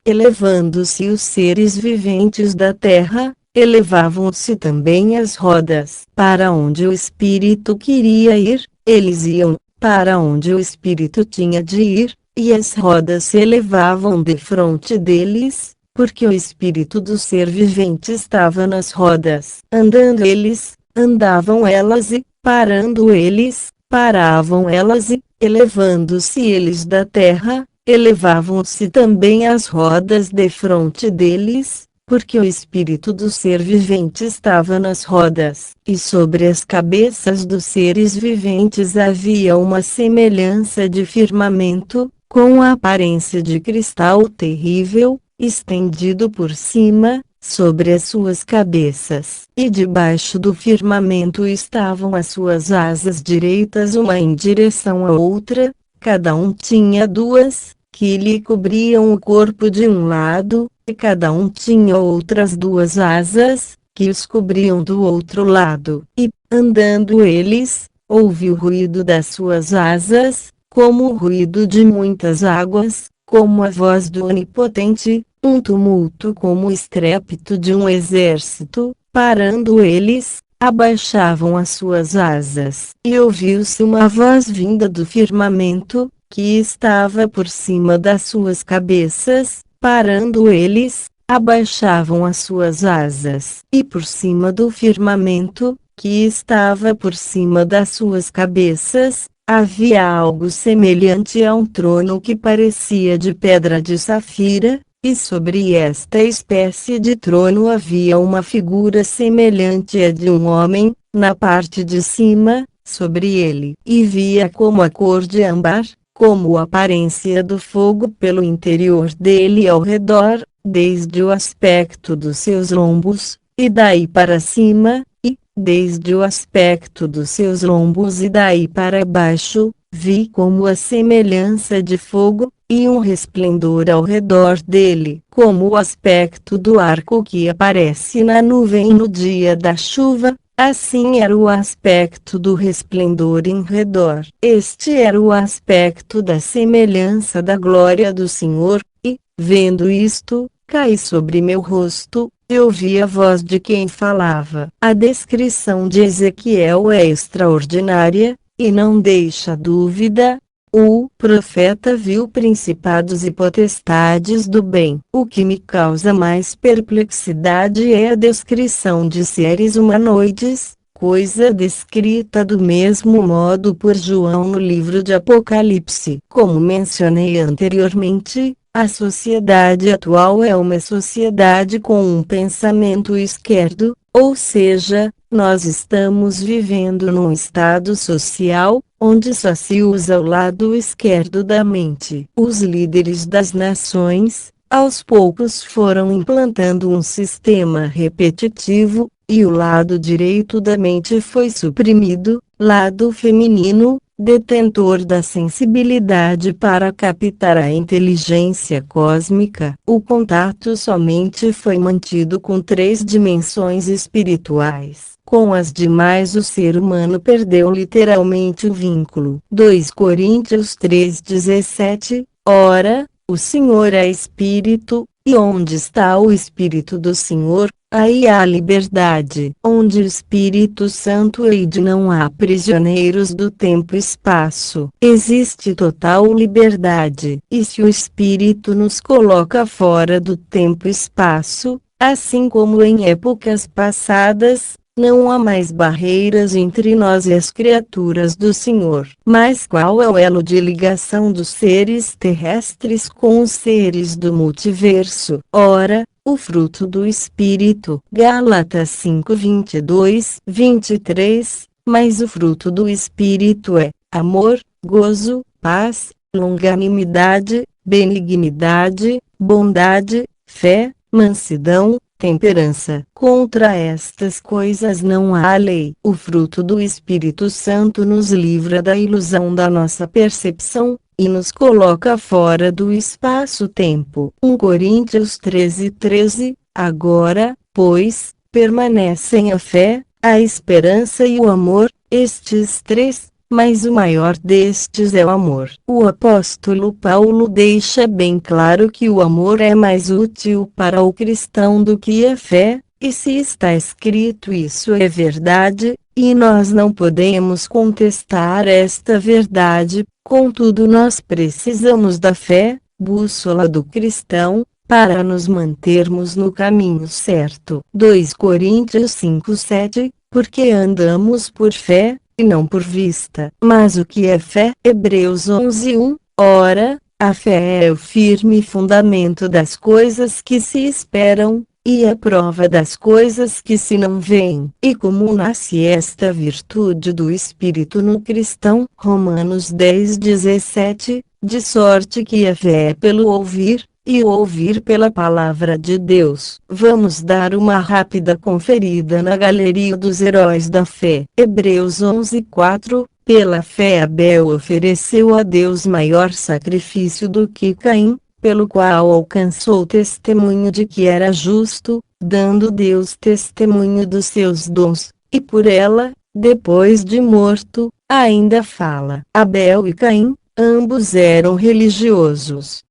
elevando-se os seres viventes da terra, elevavam-se também as rodas. Para onde o espírito queria ir, eles iam, para onde o espírito tinha de ir, e as rodas se elevavam defronte deles, porque o espírito do ser vivente estava nas rodas. Andando eles, andavam elas e, parando eles, paravam elas e, elevando-se eles da terra, elevavam-se também as rodas defronte deles, porque o espírito do ser vivente estava nas rodas. E sobre as cabeças dos seres viventes havia uma semelhança de firmamento, com a aparência de cristal terrível, estendido por cima, sobre as suas cabeças. E debaixo do firmamento estavam as suas asas direitas uma em direção à outra, cada um tinha duas, que lhe cobriam o corpo de um lado, e cada um tinha outras duas asas, que os cobriam do outro lado. E, andando eles, ouvi o ruído das suas asas, como o ruído de muitas águas, como a voz do Onipotente, um tumulto como o estrépito de um exército. Parando eles, abaixavam as suas asas. E ouviu-se uma voz vinda do firmamento, que estava por cima das suas cabeças. Parando eles, abaixavam as suas asas. E por cima do firmamento, que estava por cima das suas cabeças, havia algo semelhante a um trono que parecia de pedra de safira, e sobre esta espécie de trono havia uma figura semelhante à de um homem, na parte de cima, sobre ele. E via como a cor de âmbar, como a aparência do fogo pelo interior dele e ao redor, desde o aspecto dos seus lombos, e daí para cima, e, desde o aspecto dos seus lombos e daí para baixo, vi como a semelhança de fogo, e um resplendor ao redor dele, como o aspecto do arco que aparece na nuvem no dia da chuva. Assim era o aspecto do resplendor em redor. Este era o aspecto da semelhança da glória do Senhor, e, vendo isto, caí sobre meu rosto, e ouvi a voz de quem falava. A descrição de Ezequiel é extraordinária, e não deixa dúvida. O profeta viu principados e potestades do bem. O que me causa mais perplexidade é a descrição de seres humanoides, coisa descrita do mesmo modo por João no livro de Apocalipse. Como mencionei anteriormente, A sociedade atual é uma sociedade com um pensamento esquerdo, ou seja, nós estamos vivendo num estado social, onde só se usa o lado esquerdo da mente. Os líderes das nações, aos poucos foram implantando um sistema repetitivo, e o lado direito da mente foi suprimido, lado feminino, detentor da sensibilidade para captar a inteligência cósmica. O contato somente foi mantido com 3 dimensões espirituais. Com as demais o ser humano perdeu literalmente o vínculo. 2 Coríntios 3:17. Ora, o Senhor é Espírito, e onde está o Espírito do Senhor, aí há liberdade. Onde o Espírito Santo há, não há prisioneiros do tempo e espaço. Existe total liberdade. E se o Espírito nos coloca fora do tempo e espaço, assim como em épocas passadas, não há mais barreiras entre nós e as criaturas do Senhor. Mas qual é o elo de ligação dos seres terrestres com os seres do multiverso? Ora, o fruto do Espírito. Gálatas 5:22, 23. Mas o fruto do Espírito é amor, gozo, paz, longanimidade, benignidade, bondade, fé, mansidão, temperança. Contra estas coisas não há lei. O fruto do Espírito Santo nos livra da ilusão da nossa percepção, e nos coloca fora do espaço-tempo. 1 Coríntios 13:13. Agora, pois, permanecem a fé, a esperança e o amor, estes 3. Mas o maior destes é o amor. O apóstolo Paulo deixa bem claro que o amor é mais útil para o cristão do que a fé, e se está escrito isso é verdade, e nós não podemos contestar esta verdade. Contudo, nós precisamos da fé, bússola do cristão, para nos mantermos no caminho certo. 2 Coríntios 5:7. Porque andamos por fé, e não por vista. Mas o que é fé? Hebreus 11:1. Ora, a fé é o firme fundamento das coisas que se esperam, e a prova das coisas que se não veem. E como nasce esta virtude do Espírito no cristão? Romanos 10:17. De sorte que a fé é pelo ouvir, e o ouvir pela palavra de Deus. Vamos dar uma rápida conferida na galeria dos heróis da fé. Hebreus 11:4. Pela fé Abel ofereceu a Deus maior sacrifício do que Caim, pelo qual alcançou o testemunho de que era justo, dando Deus testemunho dos seus dons, e por ela, depois de morto, ainda fala. Abel e Caim, ambos eram religiosos.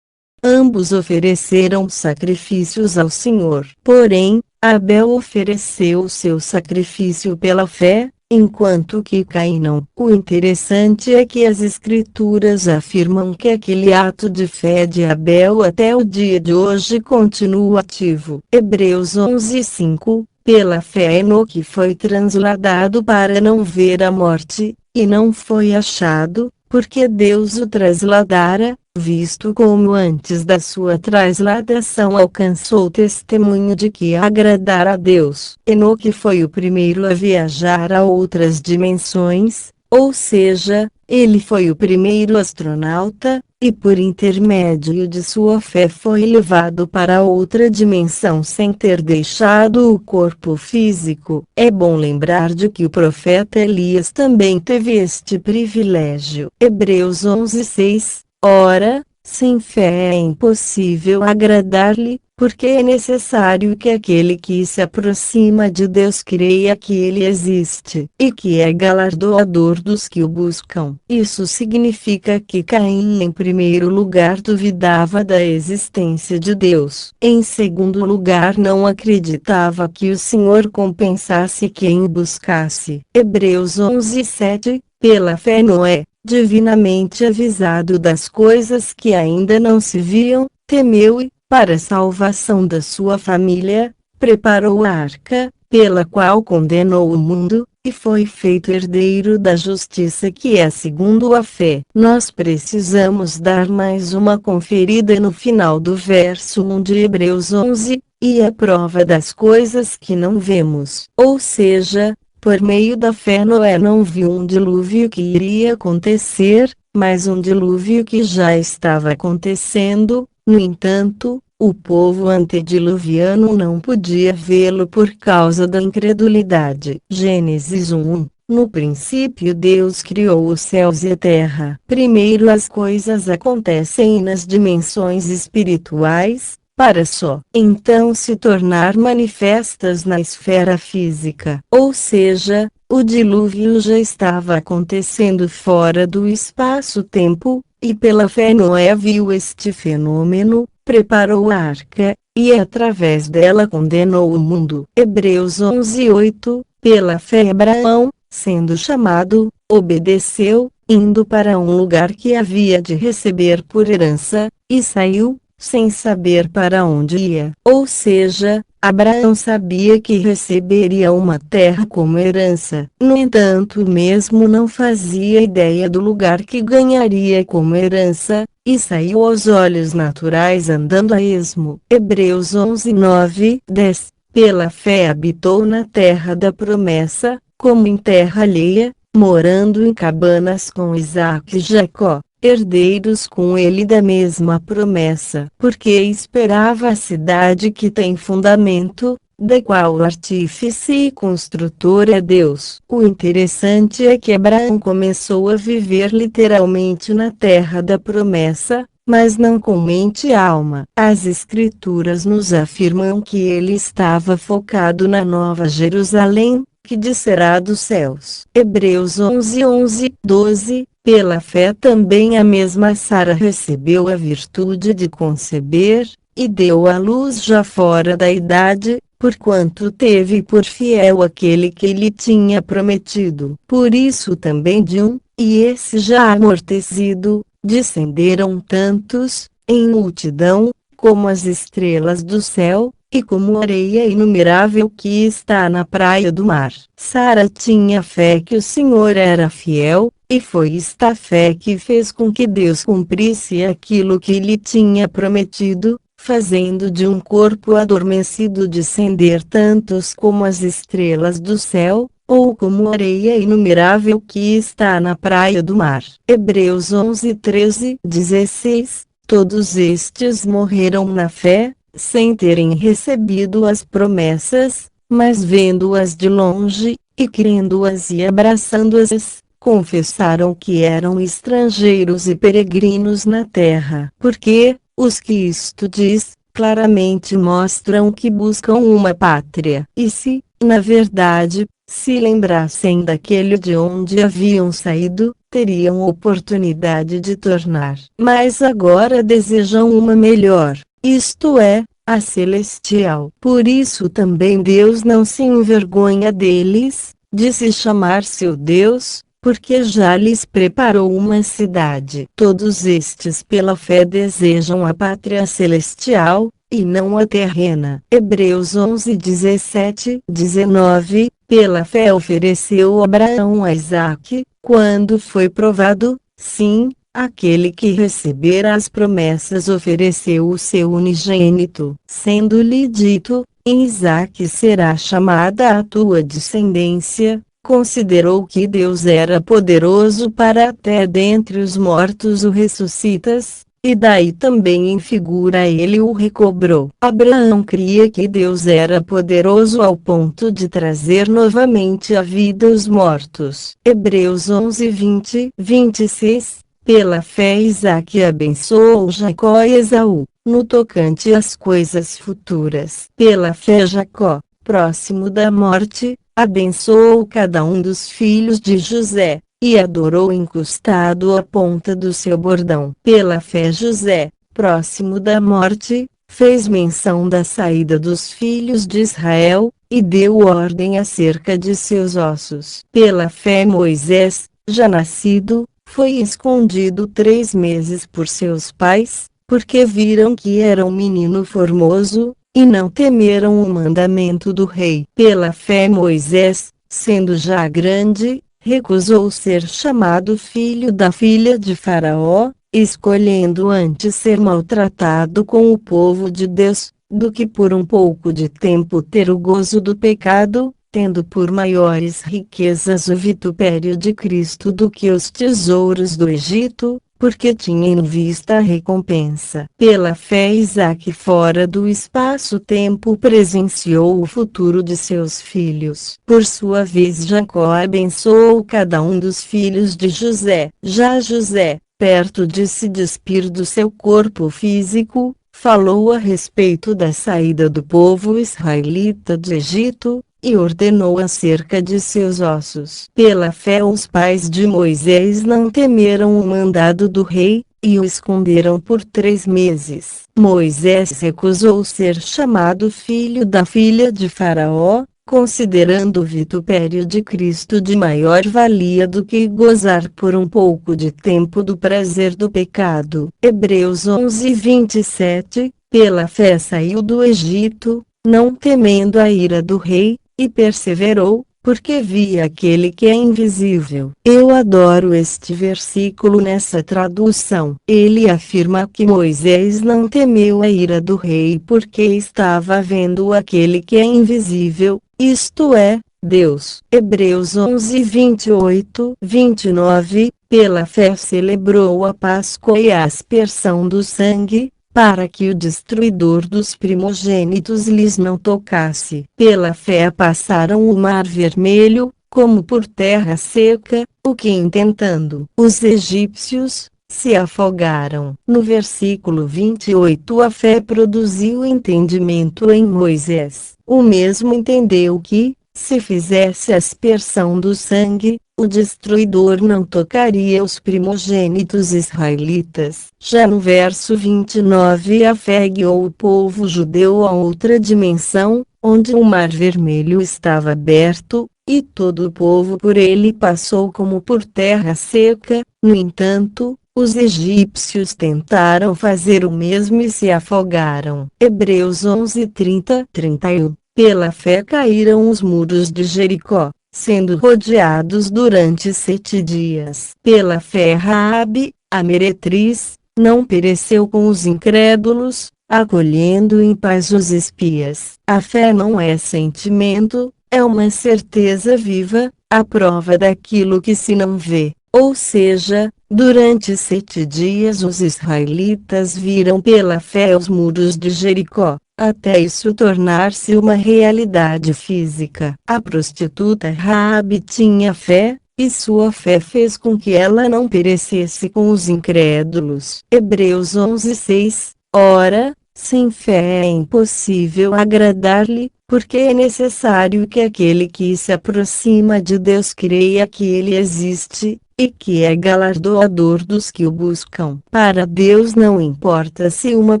Ambos ofereceram sacrifícios ao Senhor. Porém, Abel ofereceu o seu sacrifício pela fé, enquanto que Caim não. O interessante é que as Escrituras afirmam que aquele ato de fé de Abel até o dia de hoje continua ativo. Hebreus 11:5. Pela fé Enoque foi transladado para não ver a morte, e não foi achado, porque Deus o trasladara, visto como antes da sua trasladação alcançou o testemunho de que agradara a Deus. Enoque foi o primeiro a viajar a outras dimensões, ou seja, ele foi o primeiro astronauta, e por intermédio de sua fé foi levado para outra dimensão sem ter deixado o corpo físico. É bom lembrar de que o profeta Elias também teve este privilégio. Hebreus 11:6. Ora, sem fé é impossível agradar-lhe, porque é necessário que aquele que se aproxima de Deus creia que Ele existe, e que é galardoador dos que o buscam. Isso significa que Caim em primeiro lugar duvidava da existência de Deus. Em segundo lugar não acreditava que o Senhor compensasse quem o buscasse. Hebreus 11:7. Pela fé Noé, divinamente avisado das coisas que ainda não se viam, temeu e, para a salvação da sua família, preparou a arca, pela qual condenou o mundo, e foi feito herdeiro da justiça que é segundo a fé. Nós precisamos dar mais uma conferida no final do verso 1 de Hebreus 11, e a prova das coisas que não vemos. Ou seja, por meio da fé Noé não viu um dilúvio que iria acontecer, mas um dilúvio que já estava acontecendo. No entanto, o povo antediluviano não podia vê-lo por causa da incredulidade. Gênesis 1. No princípio Deus criou os céus e a terra. Primeiro as coisas acontecem nas dimensões espirituais, para só então se tornar manifestas na esfera física. Ou seja, o dilúvio já estava acontecendo fora do espaço-tempo, e pela fé Noé viu este fenômeno, preparou a arca, e através dela condenou o mundo. Hebreus 11:8. Pela fé Abraão, sendo chamado, obedeceu, indo para um lugar que havia de receber por herança, e saiu, sem saber para onde ia. Ou seja, Abraão sabia que receberia uma terra como herança. No entanto, mesmo não fazia ideia do lugar que ganharia como herança, e saiu aos olhos naturais andando a esmo. Hebreus 11:9-10. Pela fé habitou na terra da promessa, como em terra alheia, morando em cabanas com Isaque e Jacó, herdeiros com ele da mesma promessa, porque esperava a cidade que tem fundamento, da qual o artífice e construtor é Deus. O interessante é que Abraão começou a viver literalmente na terra da promessa, mas não com mente e alma. As Escrituras nos afirmam que ele estava focado na Nova Jerusalém, que descerá dos céus. Hebreus 11:11-12. Pela fé também a mesma Sara recebeu a virtude de conceber, e deu à luz já fora da idade, porquanto teve por fiel aquele que lhe tinha prometido. Por isso também de um, e esse já amortecido, descenderam tantos, em multidão, como as estrelas do céu, e como a areia inumerável que está na praia do mar. Sara tinha fé que o Senhor era fiel, e foi esta fé que fez com que Deus cumprisse aquilo que lhe tinha prometido, fazendo de um corpo adormecido descender tantos como as estrelas do céu, ou como a areia inumerável que está na praia do mar. Hebreus 11:13-16. Todos estes morreram na fé, sem terem recebido as promessas, mas vendo-as de longe, e crendo-as e abraçando-as, confessaram que eram estrangeiros e peregrinos na terra. Porque, os que isto diz, claramente mostram que buscam uma pátria. E se, na verdade, se lembrassem daquele de onde haviam saído, teriam oportunidade de tornar. Mas agora desejam uma melhor, isto é, a celestial. Por isso também Deus não se envergonha deles, de se chamar seu Deus, porque já lhes preparou uma cidade. Todos estes pela fé desejam a pátria celestial, e não a terrena. Hebreus 11:17-19. Pela fé ofereceu Abraão a Isaque, quando foi provado, sim, aquele que recebera as promessas ofereceu o seu unigênito, sendo-lhe dito, em Isaque será chamada a tua descendência. Considerou que Deus era poderoso para até dentre os mortos o ressuscitas, e daí também em figura ele o recobrou. Abraão cria que Deus era poderoso ao ponto de trazer novamente à vida os mortos. Hebreus 11:20-26. Pela fé Isaque abençoou Jacó e Esaú, no tocante às coisas futuras. Pela fé Jacó, próximo da morte, abençoou cada um dos filhos de José, e adorou encostado à ponta do seu bordão. Pela fé José, próximo da morte, fez menção da saída dos filhos de Israel, e deu ordem acerca de seus ossos. Pela fé Moisés, já nascido, foi escondido 3 meses por seus pais, porque viram que era um menino formoso, e não temeram o mandamento do rei. Pela fé Moisés, sendo já grande, recusou ser chamado filho da filha de Faraó, escolhendo antes ser maltratado com o povo de Deus, do que por um pouco de tempo ter o gozo do pecado, tendo por maiores riquezas o vitupério de Cristo do que os tesouros do Egito, porque tinha em vista a recompensa. Pela fé Isaque fora do espaço-tempo presenciou o futuro de seus filhos. Por sua vez Jacó abençoou cada um dos filhos de José. Já José, perto de se despir do seu corpo físico, falou a respeito da saída do povo israelita do Egito, e ordenou acerca de seus ossos. Pela fé os pais de Moisés não temeram o mandado do rei, e o esconderam por 3 meses. Moisés recusou ser chamado filho da filha de Faraó, considerando o vitupério de Cristo de maior valia do que gozar por um pouco de tempo do prazer do pecado. Hebreus 11:27. Pela fé saiu do Egito, não temendo a ira do rei, e perseverou, porque via aquele que é invisível. Eu adoro este versículo nessa tradução. Ele afirma que Moisés não temeu a ira do rei porque estava vendo aquele que é invisível, isto é, Deus. Hebreus 11:28-29. Pela fé celebrou a Páscoa e a aspersão do sangue, para que o destruidor dos primogênitos lhes não tocasse. Pela fé passaram o mar vermelho, como por terra seca, o que intentando os egípcios, se afogaram. No versículo 28 a fé produziu entendimento em Moisés. O mesmo entendeu que, se fizesse aspersão do sangue, o destruidor não tocaria os primogênitos israelitas. Já no verso 29 a fé guiou o povo judeu a outra dimensão, onde o mar vermelho estava aberto, e todo o povo por ele passou como por terra seca. No entanto, os egípcios tentaram fazer o mesmo e se afogaram. Hebreus 11:30-31. Pela fé caíram os muros de Jericó, sendo rodeados durante 7 dias. Pela fé Raabe, a meretriz, não pereceu com os incrédulos, acolhendo em paz os espias. A fé não é sentimento, é uma certeza viva, a prova daquilo que se não vê. Ou seja, durante 7 dias os israelitas viram pela fé os muros de Jericó, até isso tornar-se uma realidade física. A prostituta Raabe tinha fé, e sua fé fez com que ela não perecesse com os incrédulos. Hebreus 11:6. Ora, sem fé é impossível agradar-lhe, porque é necessário que aquele que se aproxima de Deus creia que ele existe, e que é galardoador dos que o buscam. Para Deus não importa se uma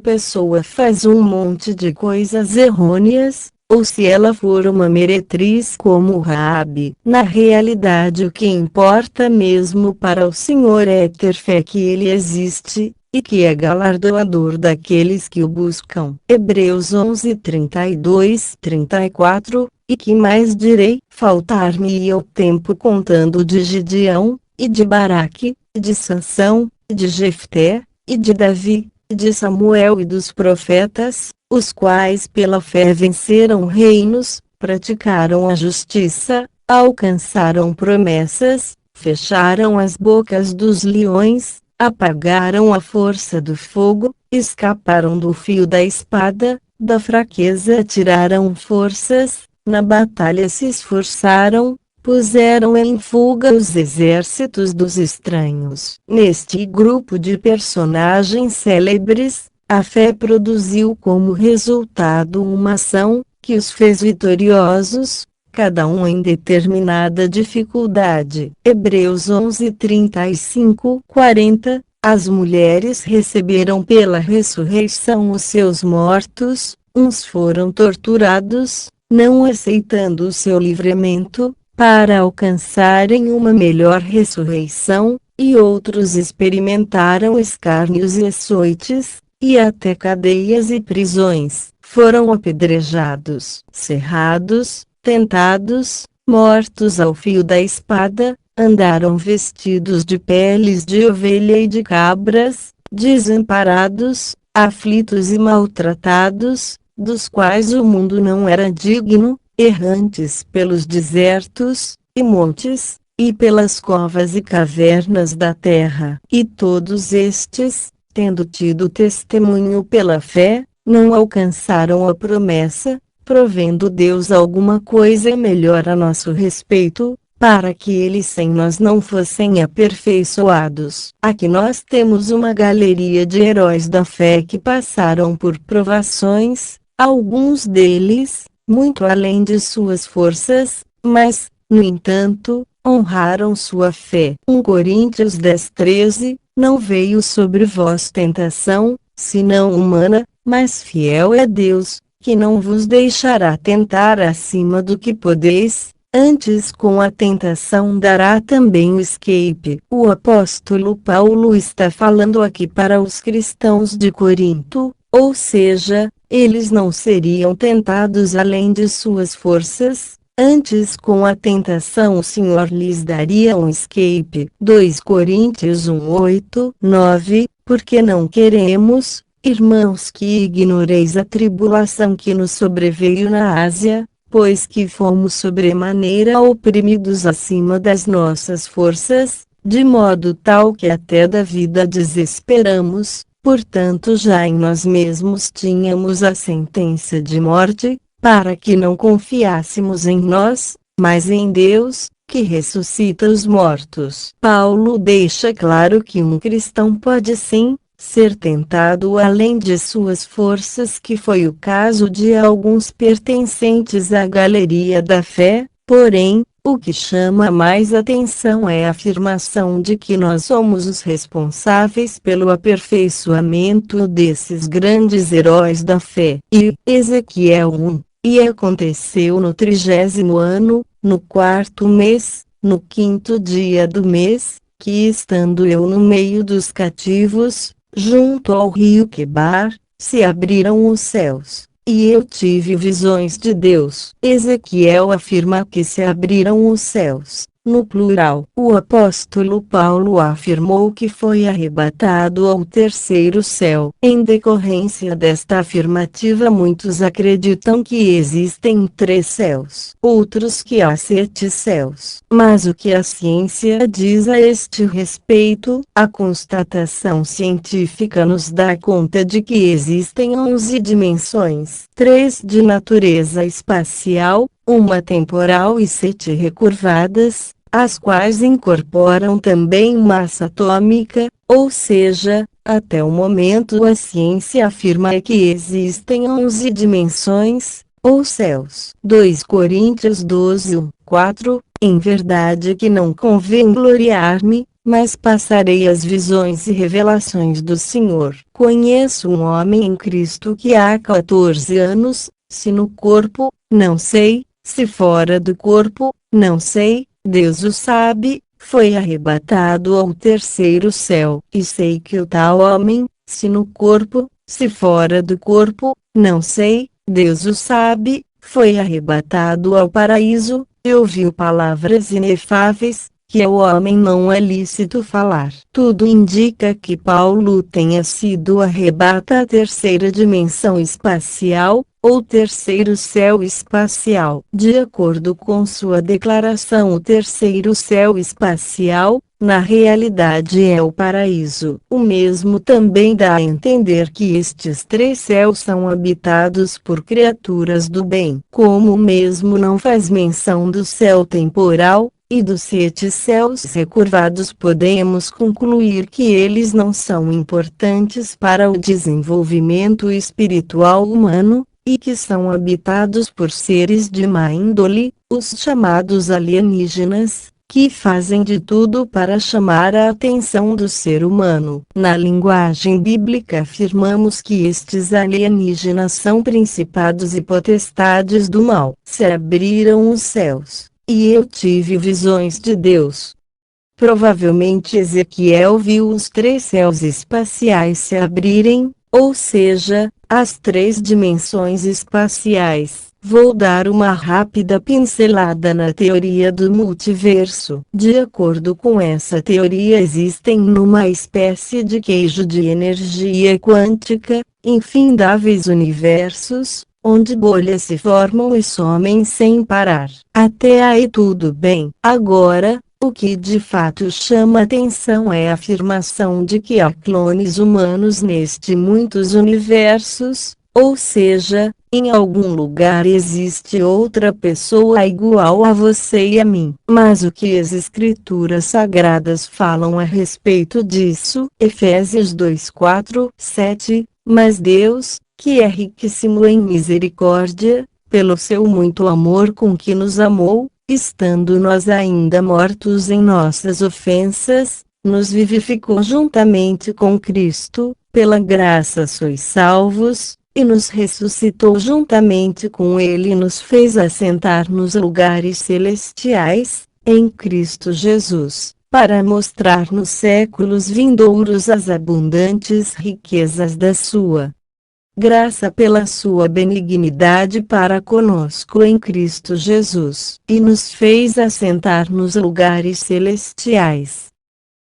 pessoa faz um monte de coisas errôneas, ou se ela for uma meretriz como Raabe. Na realidade o que importa mesmo para o Senhor é ter fé que ele existe, e que é galardoador daqueles que o buscam. Hebreus 11:32-34. E que mais direi? Faltar-me-ia o tempo contando de Gideão, e de Baraque, e de Sansão, e de Jefté, e de Davi, e de Samuel e dos profetas, os quais pela fé venceram reinos, praticaram a justiça, alcançaram promessas, fecharam as bocas dos leões, apagaram a força do fogo, escaparam do fio da espada, da fraqueza tiraram forças, na batalha se esforçaram, puseram em fuga os exércitos dos estranhos. Neste grupo de personagens célebres, a fé produziu como resultado uma ação, que os fez vitoriosos, cada um em determinada dificuldade. Hebreus 11:35-40. As mulheres receberam pela ressurreição os seus mortos, uns foram torturados, não aceitando o seu livramento, para alcançarem uma melhor ressurreição, e outros experimentaram escárnios e açoites, e até cadeias e prisões. foram apedrejados, cerrados, tentados, mortos ao fio da espada, andaram vestidos de peles de ovelha e de cabras, desamparados, aflitos e maltratados, dos quais o mundo não era digno, errantes pelos desertos e montes, e pelas covas e cavernas da terra. E todos estes, tendo tido testemunho pela fé, não alcançaram a promessa, provendo Deus alguma coisa melhor a nosso respeito, para que eles sem nós não fossem aperfeiçoados. Aqui nós temos uma galeria de heróis da fé que passaram por provações, alguns deles, muito além de suas forças, mas, no entanto, honraram sua fé. 1 Coríntios 10:13, não veio sobre vós tentação, senão humana, mas fiel é Deus, que não vos deixará tentar acima do que podeis, antes com a tentação dará também o escape. O apóstolo Paulo está falando aqui para os cristãos de Corinto, ou seja, eles não seriam tentados além de suas forças, antes com a tentação o Senhor lhes daria um escape. 2 Coríntios 1:8-9, porque não queremos, irmãos, que ignoreis a tribulação que nos sobreveio na Ásia, pois que fomos sobremaneira oprimidos acima das nossas forças, de modo tal que até da vida desesperamos, portanto já em nós mesmos tínhamos a sentença de morte, para que não confiássemos em nós, mas em Deus, que ressuscita os mortos. Paulo deixa claro que um cristão pode sim ser tentado além de suas forças, que foi o caso de alguns pertencentes à galeria da fé, porém, o que chama mais atenção é a afirmação de que nós somos os responsáveis pelo aperfeiçoamento desses grandes heróis da fé. E Ezequiel 1. E aconteceu no 30º ano, no 4º mês, no 5º dia do mês, que estando eu no meio dos cativos, junto ao rio Quebar, se abriram os céus, e eu tive visões de Deus. Ezequiel afirma que se abriram os céus, no plural. O apóstolo Paulo afirmou que foi arrebatado ao terceiro céu. Em decorrência desta afirmativa, muitos acreditam que existem 3 céus, outros que há 7 céus. Mas o que a ciência diz a este respeito? A constatação científica nos dá conta de que existem 11 dimensões, 3 de natureza espacial, uma temporal e 7 recurvadas, as quais incorporam também massa atômica, ou seja, até o momento a ciência afirma que existem 11 dimensões, ou céus. 2 Coríntios 12:4, em verdade que não convém gloriar-me, mas passarei as visões e revelações do Senhor. Conheço um homem em Cristo que há 14 anos, se no corpo, não sei, se fora do corpo, não sei, Deus o sabe, foi arrebatado ao terceiro céu. E sei que o tal homem, se no corpo, se fora do corpo, não sei, Deus o sabe, foi arrebatado ao paraíso. Eu ouvi palavras inefáveis, que ao homem não é lícito falar. Tudo indica que Paulo tenha sido arrebatado à terceira dimensão espacial, ou terceiro céu espacial. De acordo com sua declaração, o terceiro céu espacial, na realidade é o paraíso. O mesmo também dá a entender que estes 3 céus são habitados por criaturas do bem. Como o mesmo não faz menção do céu temporal, e dos 7 céus recurvados, podemos concluir que eles não são importantes para o desenvolvimento espiritual humano, e que são habitados por seres de má índole, os chamados alienígenas, que fazem de tudo para chamar a atenção do ser humano. Na linguagem bíblica afirmamos que estes alienígenas são principados e potestades do mal. Se abriram os céus, e eu tive visões de Deus. Provavelmente Ezequiel viu os 3 céus espaciais se abrirem, ou seja, as três dimensões espaciais. Vou dar uma rápida pincelada na teoria do multiverso. De acordo com essa teoria, existem numa espécie de queijo de energia quântica, infindáveis universos, onde bolhas se formam e somem sem parar. Até aí tudo bem. Agora, o que de fato chama atenção é a afirmação de que há clones humanos neste muitos universos, ou seja, em algum lugar existe outra pessoa igual a você e a mim. Mas o que as escrituras sagradas falam a respeito disso? Efésios 2:4-7. Mas Deus, que é riquíssimo em misericórdia, pelo seu muito amor com que nos amou, estando nós ainda mortos em nossas ofensas, nos vivificou juntamente com Cristo, pela graça sois salvos, e nos ressuscitou juntamente com ele e nos fez assentar nos lugares celestiais, em Cristo Jesus, para mostrar nos séculos vindouros as abundantes riquezas da sua graça pela sua benignidade para conosco em Cristo Jesus, e nos fez assentar nos lugares celestiais.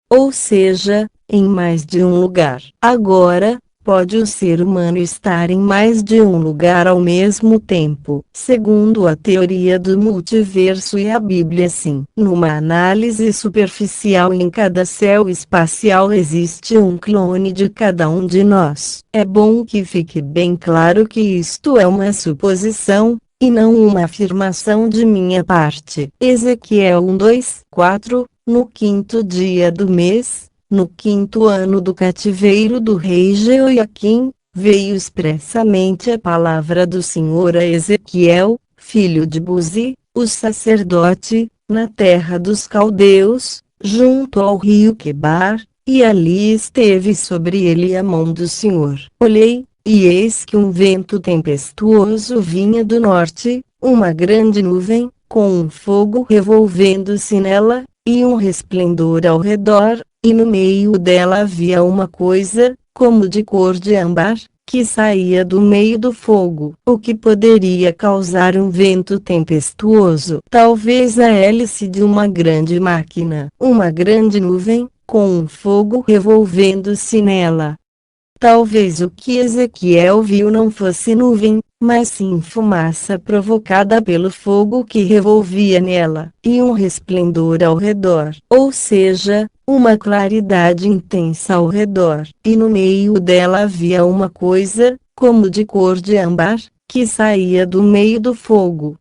Ou seja, em mais de um lugar. Agora, pode o ser humano estar em mais de um lugar ao mesmo tempo? Segundo a teoria do multiverso e a Bíblia, sim. Numa análise superficial, em cada céu espacial existe um clone de cada um de nós. É bom que fique bem claro que isto é uma suposição, e não uma afirmação de minha parte. Ezequiel 1:2-4. No quinto dia do mês, no quinto ano do cativeiro do rei Jeoiaquim, veio expressamente a palavra do Senhor a Ezequiel, filho de Buzi, o sacerdote, na terra dos caldeus, junto ao rio Quebar, e ali esteve sobre ele a mão do Senhor. Olhei, e eis que um vento tempestuoso vinha do norte, uma grande nuvem, com um fogo revolvendo-se nela, e um resplendor ao redor, e no meio dela havia uma coisa, como de cor de âmbar, que saía do meio do fogo. O que poderia causar um vento tempestuoso? Talvez a hélice de uma grande máquina. Uma grande nuvem, com um fogo revolvendo-se nela. Talvez o que Ezequiel viu não fosse nuvem, mas sim fumaça provocada pelo fogo que revolvia nela, e um resplendor ao redor, ou seja, uma claridade intensa ao redor, e no meio dela havia uma coisa, como de cor de âmbar, que saía do meio do fogo.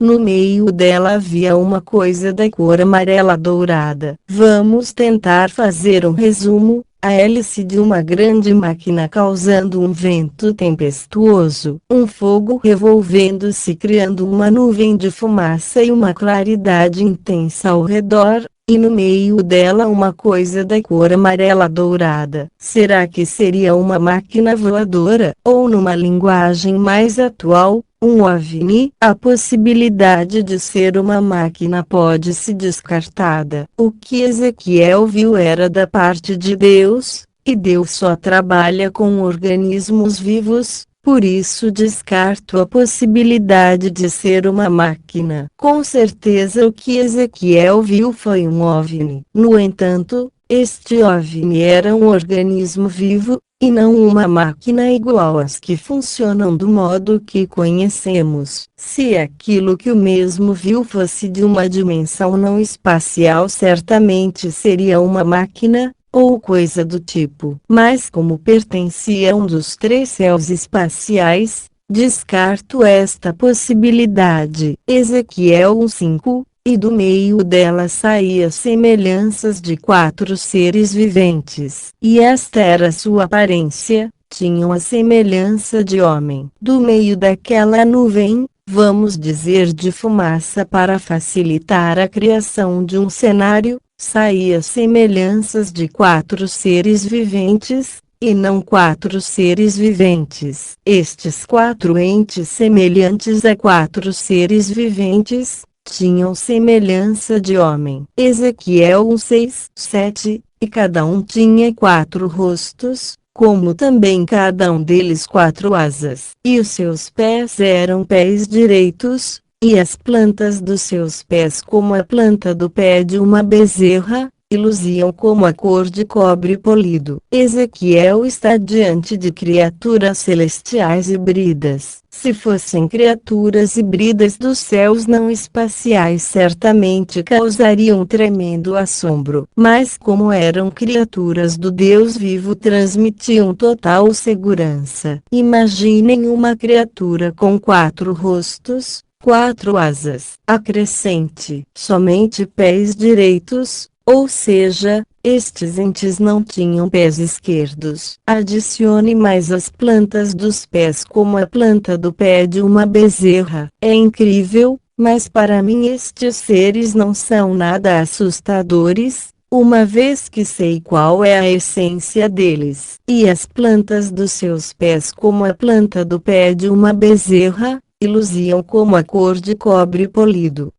No meio dela havia uma coisa da cor amarela dourada. Vamos tentar fazer um resumo. A hélice de uma grande máquina causando um vento tempestuoso, um fogo revolvendo-se criando uma nuvem de fumaça e uma claridade intensa ao redor, e no meio dela uma coisa da cor amarela dourada. Será que seria uma máquina voadora, ou numa linguagem mais atual, um OVNI? A possibilidade de ser uma máquina pode ser descartada. O que Ezequiel viu era da parte de Deus, e Deus só trabalha com organismos vivos, por isso descarto a possibilidade de ser uma máquina. Com certeza o que Ezequiel viu foi um OVNI. No entanto, este OVNI era um organismo vivo, e não uma máquina igual às que funcionam do modo que conhecemos. Se aquilo que o mesmo viu fosse de uma dimensão não espacial, certamente seria uma máquina, ou coisa do tipo. Mas como pertencia a um dos três céus espaciais, descarto esta possibilidade. Ezequiel 1:5. E do meio dela saía semelhanças de 4 seres viventes. E esta era sua aparência, tinham a semelhança de homem. Do meio daquela nuvem, vamos dizer de fumaça para facilitar a criação de um cenário, saía semelhanças de 4 seres viventes, e não 4 seres viventes. Estes 4 entes semelhantes a 4 seres viventes, tinham semelhança de homem. Ezequiel 1:6-7, e cada um tinha 4 rostos, como também cada um deles 4 asas. E os seus pés eram pés direitos, e as plantas dos seus pés como a planta do pé de uma bezerra, e luziam como a cor de cobre polido. Ezequiel está diante de criaturas celestiais híbridas. Se fossem criaturas híbridas dos céus não espaciais, certamente causariam tremendo assombro. Mas como eram criaturas do Deus vivo, transmitiam total segurança. Imaginem uma criatura com 4 rostos, 4 asas. Acrescente somente pés direitos, ou seja, estes entes não tinham pés esquerdos. Adicione mais as plantas dos pés como a planta do pé de uma bezerra. É incrível, mas para mim estes seres não são nada assustadores, uma vez que sei qual é a essência deles. E as plantas dos seus pés como a planta do pé de uma bezerra, e luziam como a cor de cobre polido.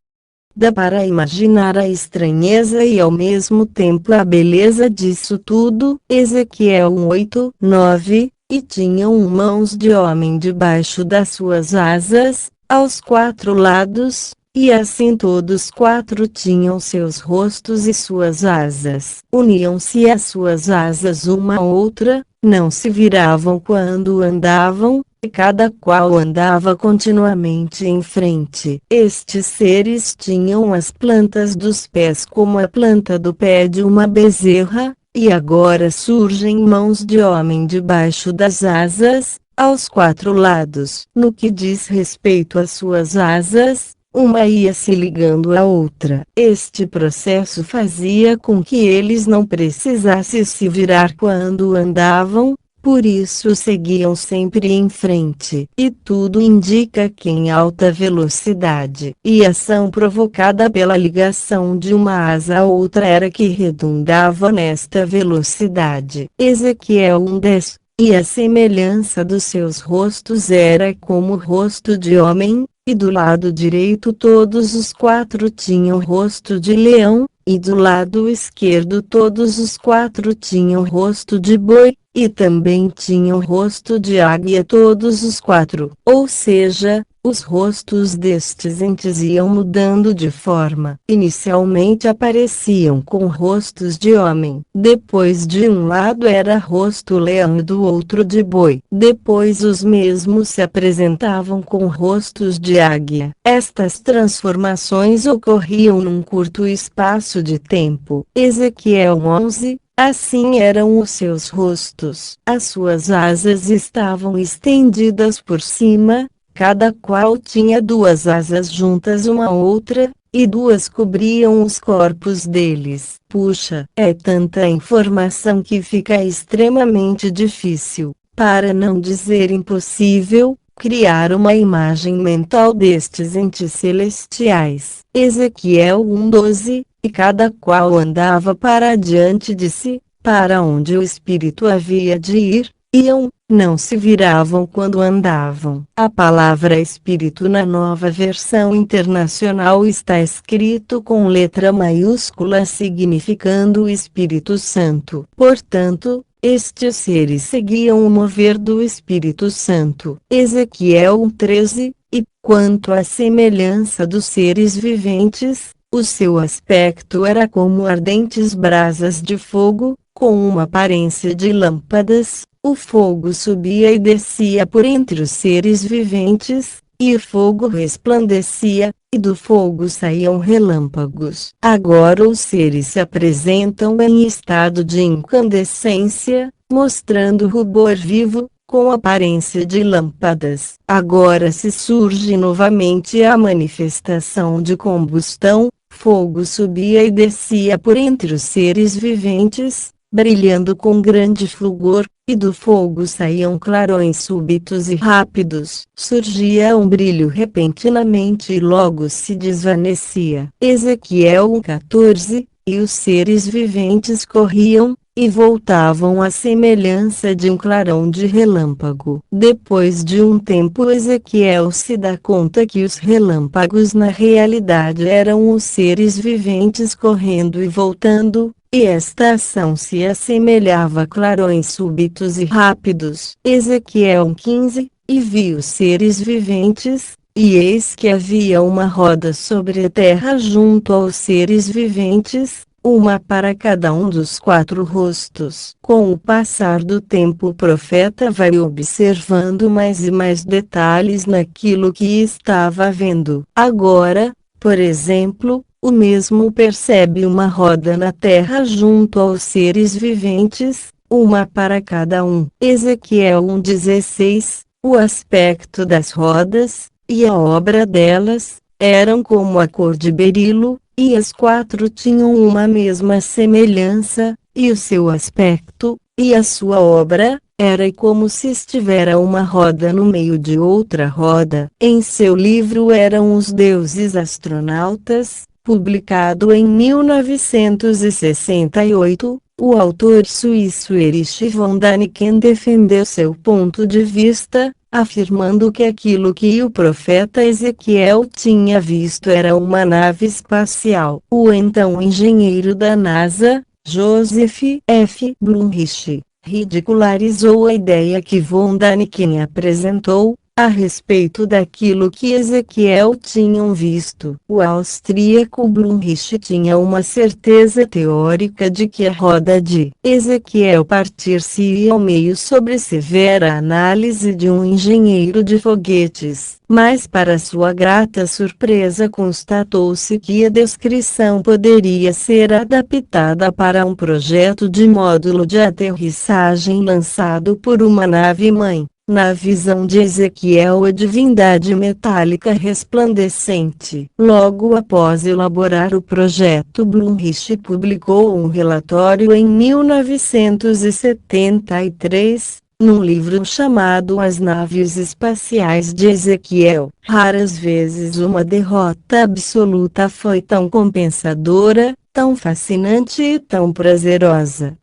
Dá para imaginar a estranheza e ao mesmo tempo a beleza disso tudo. Ezequiel 1:8-9, e tinham mãos de homem debaixo das suas asas, aos 4 lados, e assim todos 4 tinham seus rostos e suas asas. Uniam-se as suas asas uma à outra, não se viravam quando andavam, e cada qual andava continuamente em frente. Estes seres tinham as plantas dos pés como a planta do pé de uma bezerra, e agora surgem mãos de homem debaixo das asas, aos 4 lados. No que diz respeito às suas asas, uma ia se ligando à outra. Este processo fazia com que eles não precisassem se virar quando andavam, por isso seguiam sempre em frente. E tudo indica que em alta velocidade. E a ação provocada pela ligação de uma asa à outra era que redundava nesta velocidade. Ezequiel 1:10. E a semelhança dos seus rostos era como o rosto de homem, e do lado direito todos os 4 tinham rosto de leão, e do lado esquerdo todos os 4 tinham rosto de boi, e também tinham rosto de águia todos os 4. Ou seja, os rostos destes entes iam mudando de forma. Inicialmente apareciam com rostos de homem. Depois de um lado era rosto leão e do outro de boi. Depois os mesmos se apresentavam com rostos de águia. Estas transformações ocorriam num curto espaço de tempo. Ezequiel 11. Assim eram os seus rostos. As suas asas estavam estendidas por cima, cada qual tinha 2 asas juntas uma à outra, e 2 cobriam os corpos deles. Puxa, é tanta informação que fica extremamente difícil, para não dizer impossível, criar uma imagem mental destes entes celestiais. Ezequiel 1:12. E cada qual andava para diante de si, para onde o espírito havia de ir, iam, não se viravam quando andavam. A palavra espírito na Nova Versão Internacional está escrito com letra maiúscula significando o Espírito Santo. Portanto, estes seres seguiam o mover do Espírito Santo. Ezequiel 1:13. E, quanto à semelhança dos seres viventes, o seu aspecto era como ardentes brasas de fogo, com uma aparência de lâmpadas. O fogo subia e descia por entre os seres viventes, e o fogo resplandecia, e do fogo saíam relâmpagos. Agora os seres se apresentam em estado de incandescência, mostrando rubor vivo, com aparência de lâmpadas. Agora se surge novamente a manifestação de combustão. Fogo subia e descia por entre os seres viventes, brilhando com grande fulgor, e do fogo saíam clarões súbitos e rápidos. Surgia um brilho repentinamente e logo se desvanecia. Ezequiel 1:14. E os seres viventes corriam, e voltavam à semelhança de um clarão de relâmpago. Depois de um tempo Ezequiel se dá conta que os relâmpagos na realidade eram os seres viventes correndo e voltando, e esta ação se assemelhava a clarões súbitos e rápidos. Ezequiel 15, e vi os seres viventes, e eis que havia uma roda sobre a terra junto aos seres viventes, uma para cada um dos 4 rostos. Com o passar do tempo o profeta vai observando mais e mais detalhes naquilo que estava vendo. Agora, por exemplo, o mesmo percebe uma roda na terra junto aos seres viventes, uma para cada um. Ezequiel 1,16, o aspecto das rodas, e a obra delas, eram como a cor de berilo, e as 4 tinham uma mesma semelhança, e o seu aspecto, e a sua obra, era como se estivera uma roda no meio de outra roda. Em seu livro Eram os Deuses Astronautas, publicado em 1968, o autor suíço Erich von Däniken defendeu seu ponto de vista, afirmando que aquilo que o profeta Ezequiel tinha visto era uma nave espacial. O então engenheiro da NASA, Joseph F. Blumrich, ridicularizou a ideia que von Däniken apresentou, a respeito daquilo que Ezequiel tinham visto. O austríaco Blumrich tinha uma certeza teórica de que a roda de Ezequiel partir-se-ia ao meio sob severa análise de um engenheiro de foguetes, mas para sua grata surpresa constatou-se que a descrição poderia ser adaptada para um projeto de módulo de aterrissagem lançado por uma nave-mãe. Na visão de Ezequiel, a divindade metálica resplandecente. Logo após elaborar o projeto, Blumrich publicou um relatório em 1973, num livro chamado As Naves Espaciais de Ezequiel. Raras vezes uma derrota absoluta foi tão compensadora, tão fascinante e tão prazerosa.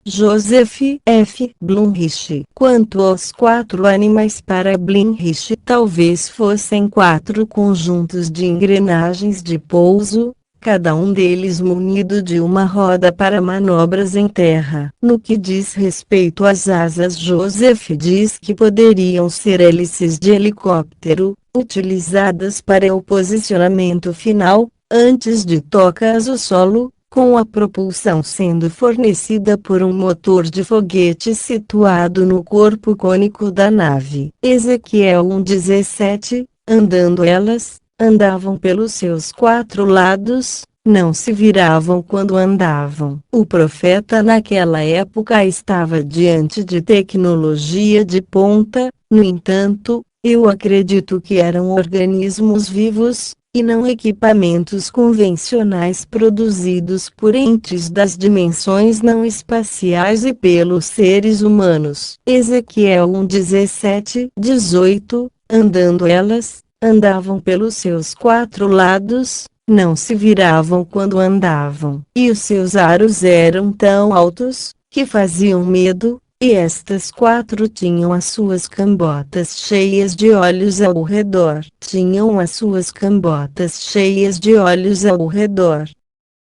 Joseph F. Blumrich. Quanto aos 4 animais para Blumrich, talvez fossem 4 conjuntos de engrenagens de pouso, cada um deles munido de uma roda para manobras em terra. No que diz respeito às asas, Joseph diz que poderiam ser hélices de helicóptero, utilizadas para o posicionamento final, antes de tocar o solo, com a propulsão sendo fornecida por um motor de foguete situado no corpo cônico da nave. Ezequiel 1,17, andando elas, andavam pelos seus 4 lados, não se viravam quando andavam. O profeta naquela época estava diante de tecnologia de ponta, no entanto, eu acredito que eram organismos vivos, e não equipamentos convencionais produzidos por entes das dimensões não espaciais e pelos seres humanos. Ezequiel 1,17, 18, andando elas, andavam pelos seus 4 lados, não se viravam quando andavam. E os seus aros eram tão altos, que faziam medo, e estas 4 tinham as suas cambotas cheias de olhos ao redor. Tinham as suas cambotas cheias de olhos ao redor.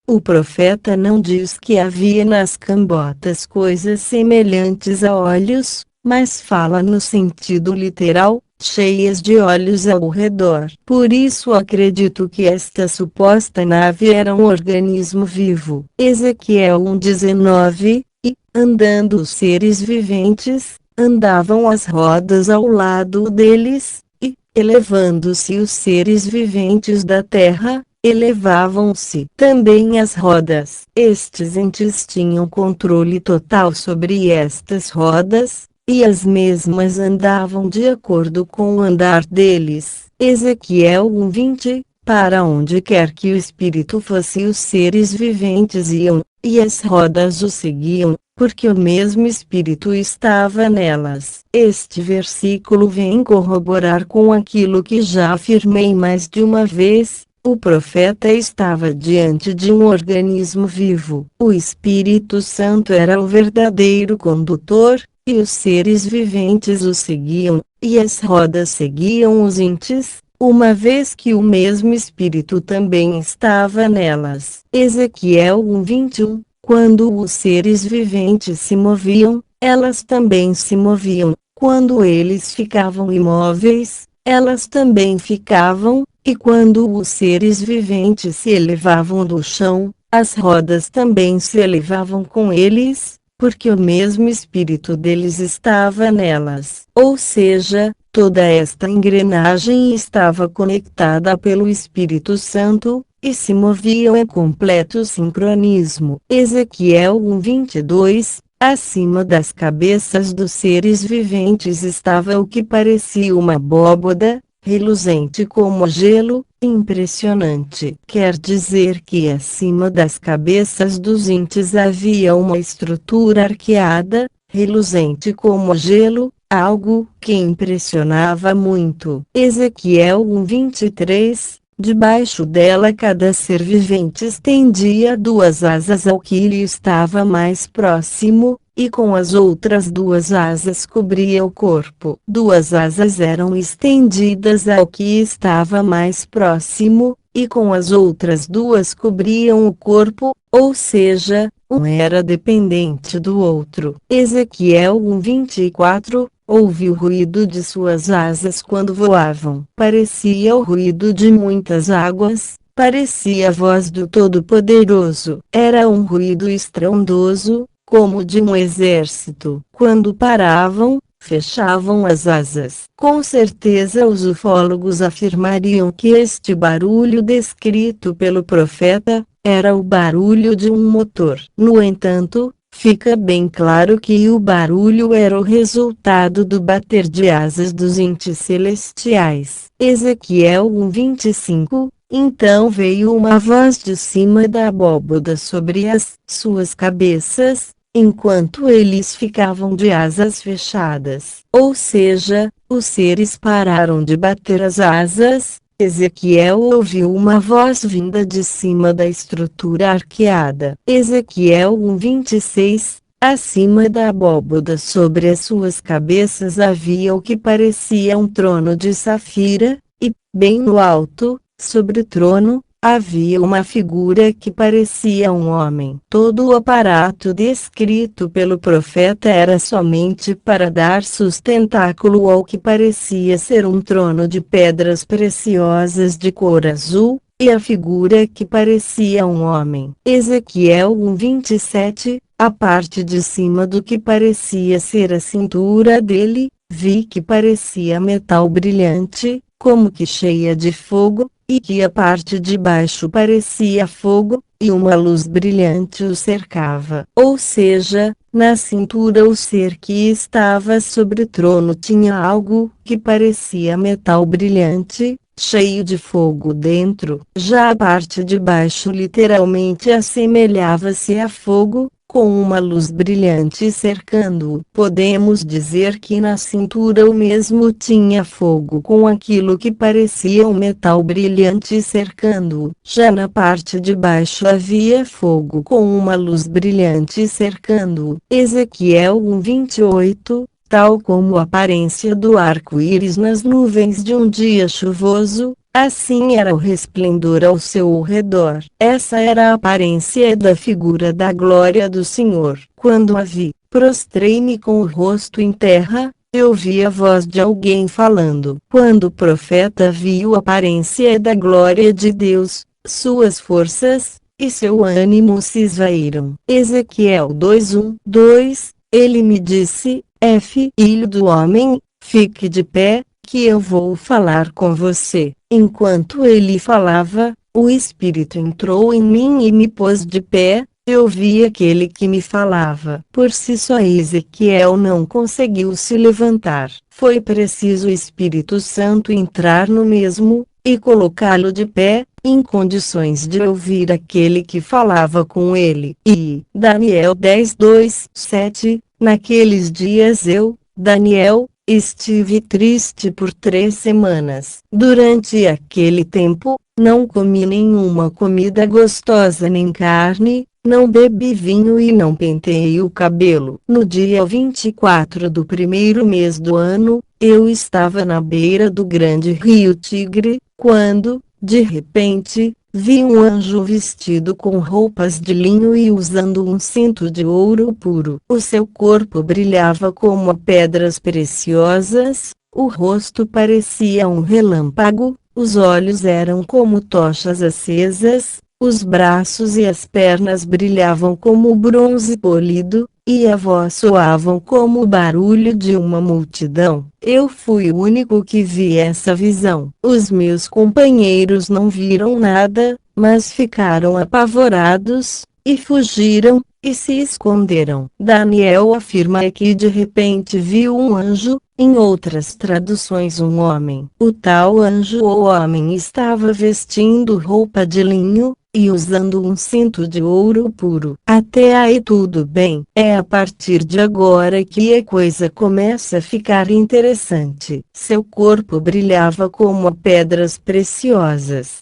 O profeta não diz que havia nas cambotas coisas semelhantes a olhos, mas fala no sentido literal, cheias de olhos ao redor. Por isso acredito que esta suposta nave era um organismo vivo. Ezequiel 1,19, e, andando os seres viventes, andavam as rodas ao lado deles, e, elevando-se os seres viventes da terra, elevavam-se também as rodas. Estes entes tinham controle total sobre estas rodas, e as mesmas andavam de acordo com o andar deles. Ezequiel 1,20, para onde quer que o espírito fosse os seres viventes iam, e as rodas o seguiam, porque o mesmo espírito estava nelas. Este versículo vem corroborar com aquilo que já afirmei mais de uma vez. O profeta estava diante de um organismo vivo. O Espírito Santo era o verdadeiro condutor, e os seres viventes o seguiam, e as rodas seguiam os entes, uma vez que o mesmo Espírito também estava nelas. Ezequiel 1,21, Quando os seres viventes se moviam, elas também se moviam. Quando eles ficavam imóveis, elas também ficavam, e quando os seres viventes se elevavam do chão, as rodas também se elevavam com eles, porque o mesmo espírito deles estava nelas. Ou seja, toda esta engrenagem estava conectada pelo Espírito Santo, e se moviam em completo sincronismo. Ezequiel 1:22. Acima das cabeças dos seres viventes estava o que parecia uma abóboda, reluzente como gelo, impressionante. Quer dizer que acima das cabeças dos entes havia uma estrutura arqueada, reluzente como gelo, algo que impressionava muito. Ezequiel 1:23. Debaixo dela cada ser vivente estendia duas asas ao que lhe estava mais próximo, e com as outras duas asas cobria o corpo. Duas asas eram estendidas ao que estava mais próximo, e com as outras duas cobriam o corpo, ou seja, um era dependente do outro. Ezequiel 1:24. Ouvi o ruído de suas asas quando voavam. Parecia o ruído de muitas águas, parecia a voz do Todo-Poderoso. Era um ruído estrondoso, como de um exército. Quando paravam, fechavam as asas. Com certeza os ufólogos afirmariam que este barulho descrito pelo profeta era o barulho de um motor. No entanto, fica bem claro que o barulho era o resultado do bater de asas dos entes celestiais. Ezequiel 1:25. Então veio uma voz de cima da abóboda sobre as suas cabeças, enquanto eles ficavam de asas fechadas. Ou seja, os seres pararam de bater as asas. Ezequiel ouviu uma voz vinda de cima da estrutura arqueada. Ezequiel 1:26. Acima da abóboda sobre as suas cabeças havia o que parecia um trono de safira, e, bem no alto, sobre o trono, havia uma figura que parecia um homem. Todo o aparato descrito pelo profeta era somente para dar sustentáculo ao que parecia ser um trono de pedras preciosas de cor azul, e a figura que parecia um homem. Ezequiel 1:27. A parte de cima do que parecia ser a cintura dele, vi que parecia metal brilhante, como que cheia de fogo, e que a parte de baixo parecia fogo, e uma luz brilhante o cercava. Ou seja, na cintura o ser que estava sobre o trono tinha algo que parecia metal brilhante, cheio de fogo dentro. Já a parte de baixo literalmente assemelhava-se a fogo, com uma luz brilhante cercando-o. Podemos dizer que na cintura o mesmo tinha fogo com aquilo que parecia um metal brilhante cercando-o. Já na parte de baixo havia fogo com uma luz brilhante cercando-o. Ezequiel 1:28. Tal como a aparência do arco-íris nas nuvens de um dia chuvoso, assim era o resplendor ao seu redor. Essa era a aparência da figura da glória do Senhor. Quando a vi, prostrei-me com o rosto em terra, e ouvi a voz de alguém falando. Quando o profeta viu a aparência da glória de Deus, suas forças e seu ânimo se esvaíram. Ezequiel 2:1-2. Ele me disse: Filho do homem, fique de pé, que eu vou falar com você. Enquanto ele falava, o Espírito entrou em mim e me pôs de pé. Eu vi aquele que me falava. Por si só Ezequiel não conseguiu se levantar. Foi preciso o Espírito Santo entrar no mesmo, e colocá-lo de pé, em condições de ouvir aquele que falava com ele. E, Daniel 10:2-7. Naqueles dias eu, Daniel, estive triste por 3 semanas. Durante aquele tempo, não comi nenhuma comida gostosa nem carne, não bebi vinho e não penteei o cabelo. No dia 24 do primeiro mês do ano, eu estava na beira do grande rio Tigre, quando, de repente, vi um anjo vestido com roupas de linho e usando um cinto de ouro puro. O seu corpo brilhava como pedras preciosas, o rosto parecia um relâmpago, os olhos eram como tochas acesas, os braços e as pernas brilhavam como bronze polido, e a voz soavam como o barulho de uma multidão. Eu fui o único que vi essa visão. Os meus companheiros não viram nada, mas ficaram apavorados, e fugiram, e se esconderam. Daniel afirma que de repente viu um anjo, em outras traduções um homem. O tal anjo ou homem estava vestindo roupa de linho, e usando um cinto de ouro puro. Até aí tudo bem. É a partir de agora que a coisa começa a ficar interessante. Seu corpo brilhava como pedras preciosas.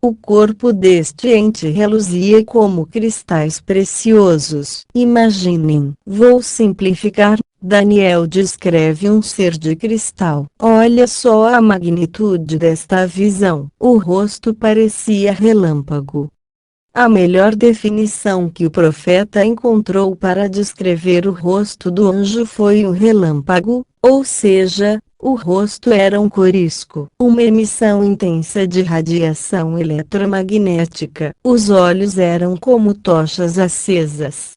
O corpo deste ente reluzia como cristais preciosos. Imaginem. Vou simplificar. Daniel descreve um ser de cristal. Olha só a magnitude desta visão. O rosto parecia relâmpago. A melhor definição que o profeta encontrou para descrever o rosto do anjo foi um relâmpago, ou seja, o rosto era um corisco, uma emissão intensa de radiação eletromagnética. Os olhos eram como tochas acesas.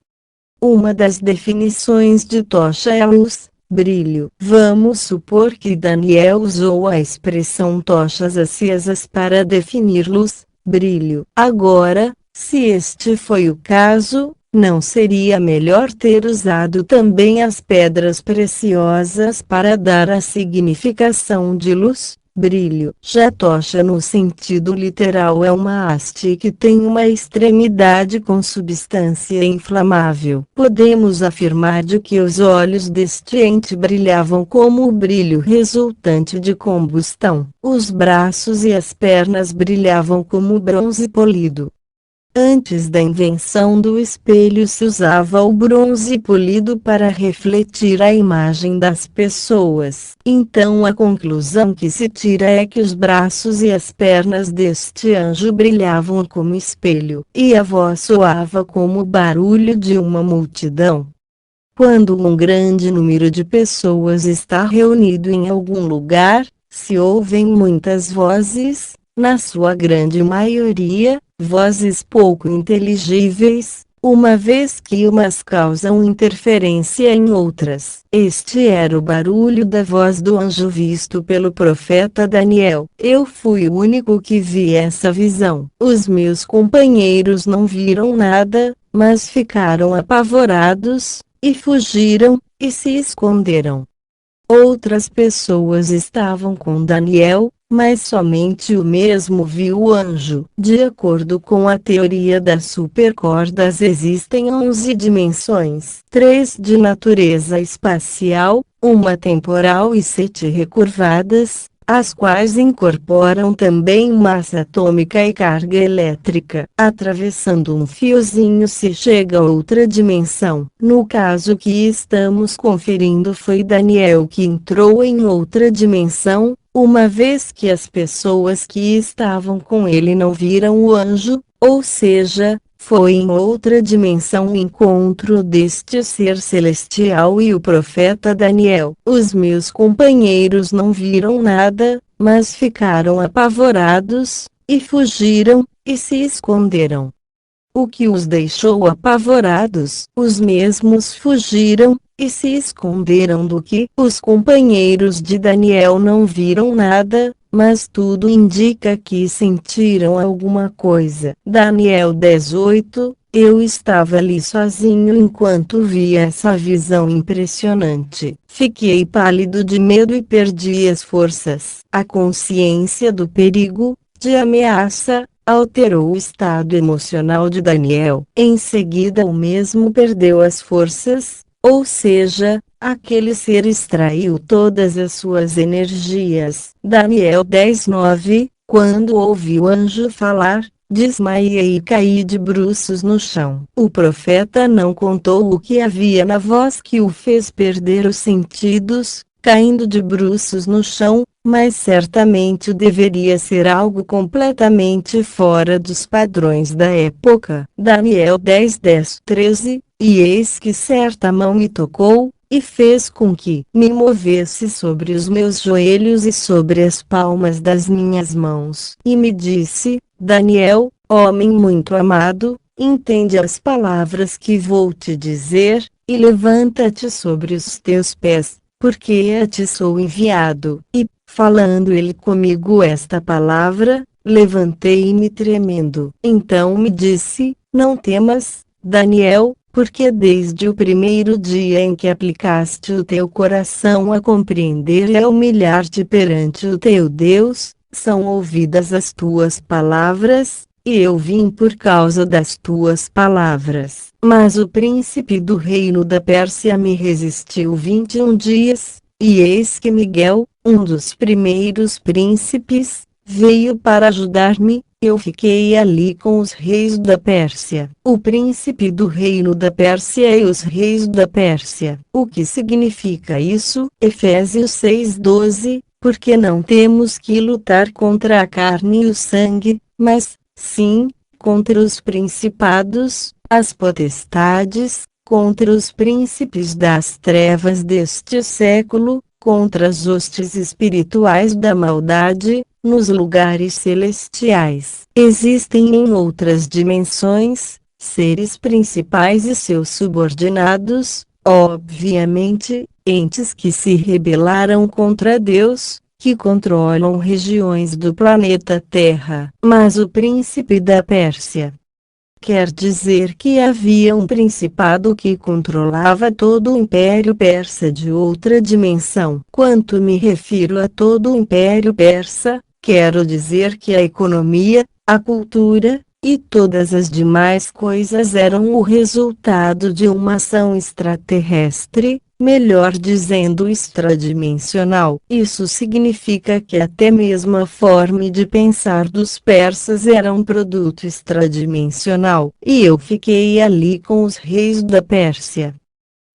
Uma das definições de tocha é a luz, brilho. Vamos supor que Daniel usou a expressão tochas acesas para definir luz, brilho. Agora, se este foi o caso, não seria melhor ter usado também as pedras preciosas para dar a significação de luz, brilho? Já tocha no sentido literal é uma haste que tem uma extremidade com substância inflamável. Podemos afirmar de que os olhos deste ente brilhavam como o brilho resultante de combustão. Os braços e as pernas brilhavam como bronze polido. Antes da invenção do espelho se usava o bronze polido para refletir a imagem das pessoas. Então a conclusão que se tira é que os braços e as pernas deste anjo brilhavam como espelho, e a voz soava como o barulho de uma multidão. Quando um grande número de pessoas está reunido em algum lugar, se ouvem muitas vozes, na sua grande maioria, vozes pouco inteligíveis, uma vez que umas causam interferência em outras. Este era o barulho da voz do anjo visto pelo profeta Daniel. Eu fui o único que vi essa visão. Os meus companheiros não viram nada, mas ficaram apavorados, e fugiram, e se esconderam. Outras pessoas estavam com Daniel, mas somente o mesmo viu o anjo. De acordo com a teoria das supercordas, existem 11 dimensões, 3 de natureza espacial, uma temporal e 7 recurvadas, as quais incorporam também massa atômica e carga elétrica. Atravessando um fiozinho se chega a outra dimensão. No caso que estamos conferindo, foi Daniel que entrou em outra dimensão, uma vez que as pessoas que estavam com ele não viram o anjo, ou seja, foi em outra dimensão o encontro deste ser celestial e o profeta Daniel. Os meus companheiros não viram nada, mas ficaram apavorados, e fugiram, e se esconderam. O que os deixou apavorados? Os mesmos fugiram, e se esconderam do que os companheiros de Daniel não viram nada, mas tudo indica que sentiram alguma coisa. Daniel 18. Eu estava ali sozinho enquanto via essa visão impressionante. Fiquei pálido de medo e perdi as forças. A consciência do perigo, de ameaça, alterou o estado emocional de Daniel. Em seguida o mesmo perdeu as forças, ou seja, aquele ser extraiu todas as suas energias. Daniel 10:9. Quando ouvi o anjo falar, desmaiei e caí de bruços no chão. O profeta não contou o que havia na voz que o fez perder os sentidos. Caindo de bruços no chão, mas certamente deveria ser algo completamente fora dos padrões da época. Daniel 10:13. E eis que certa mão me tocou, e fez com que me movesse sobre os meus joelhos e sobre as palmas das minhas mãos. E me disse: Daniel, homem muito amado, entende as palavras que vou te dizer, e levanta-te sobre os teus pés, porque a ti sou enviado. E, falando ele comigo esta palavra, levantei-me tremendo. Então me disse: não temas, Daniel, porque desde o primeiro dia em que aplicaste o teu coração a compreender e a humilhar-te perante o teu Deus, são ouvidas as tuas palavras, e eu vim por causa das tuas palavras. Mas o príncipe do reino da Pérsia me resistiu 21 dias, e eis que Miguel, um dos primeiros príncipes, veio para ajudar-me. Eu fiquei ali com os reis da Pérsia, o príncipe do reino da Pérsia e os reis da Pérsia. O que significa isso? Efésios 6:12, porque não temos que lutar contra a carne e o sangue, mas, sim, contra os principados, as potestades, contra os príncipes das trevas deste século, contra as hostes espirituais da maldade, nos lugares celestiais. Existem em outras dimensões, seres principais e seus subordinados, obviamente, entes que se rebelaram contra Deus, que controlam regiões do planeta Terra. Mas o príncipe da Pérsia quer dizer que havia um principado que controlava todo o Império Persa de outra dimensão. Quanto me refiro a todo o Império Persa, quero dizer que a economia, a cultura, e todas as demais coisas eram o resultado de uma ação extraterrestre, melhor dizendo extradimensional. Isso significa que até mesmo a forma de pensar dos persas era um produto extradimensional. E eu fiquei ali com os reis da Pérsia.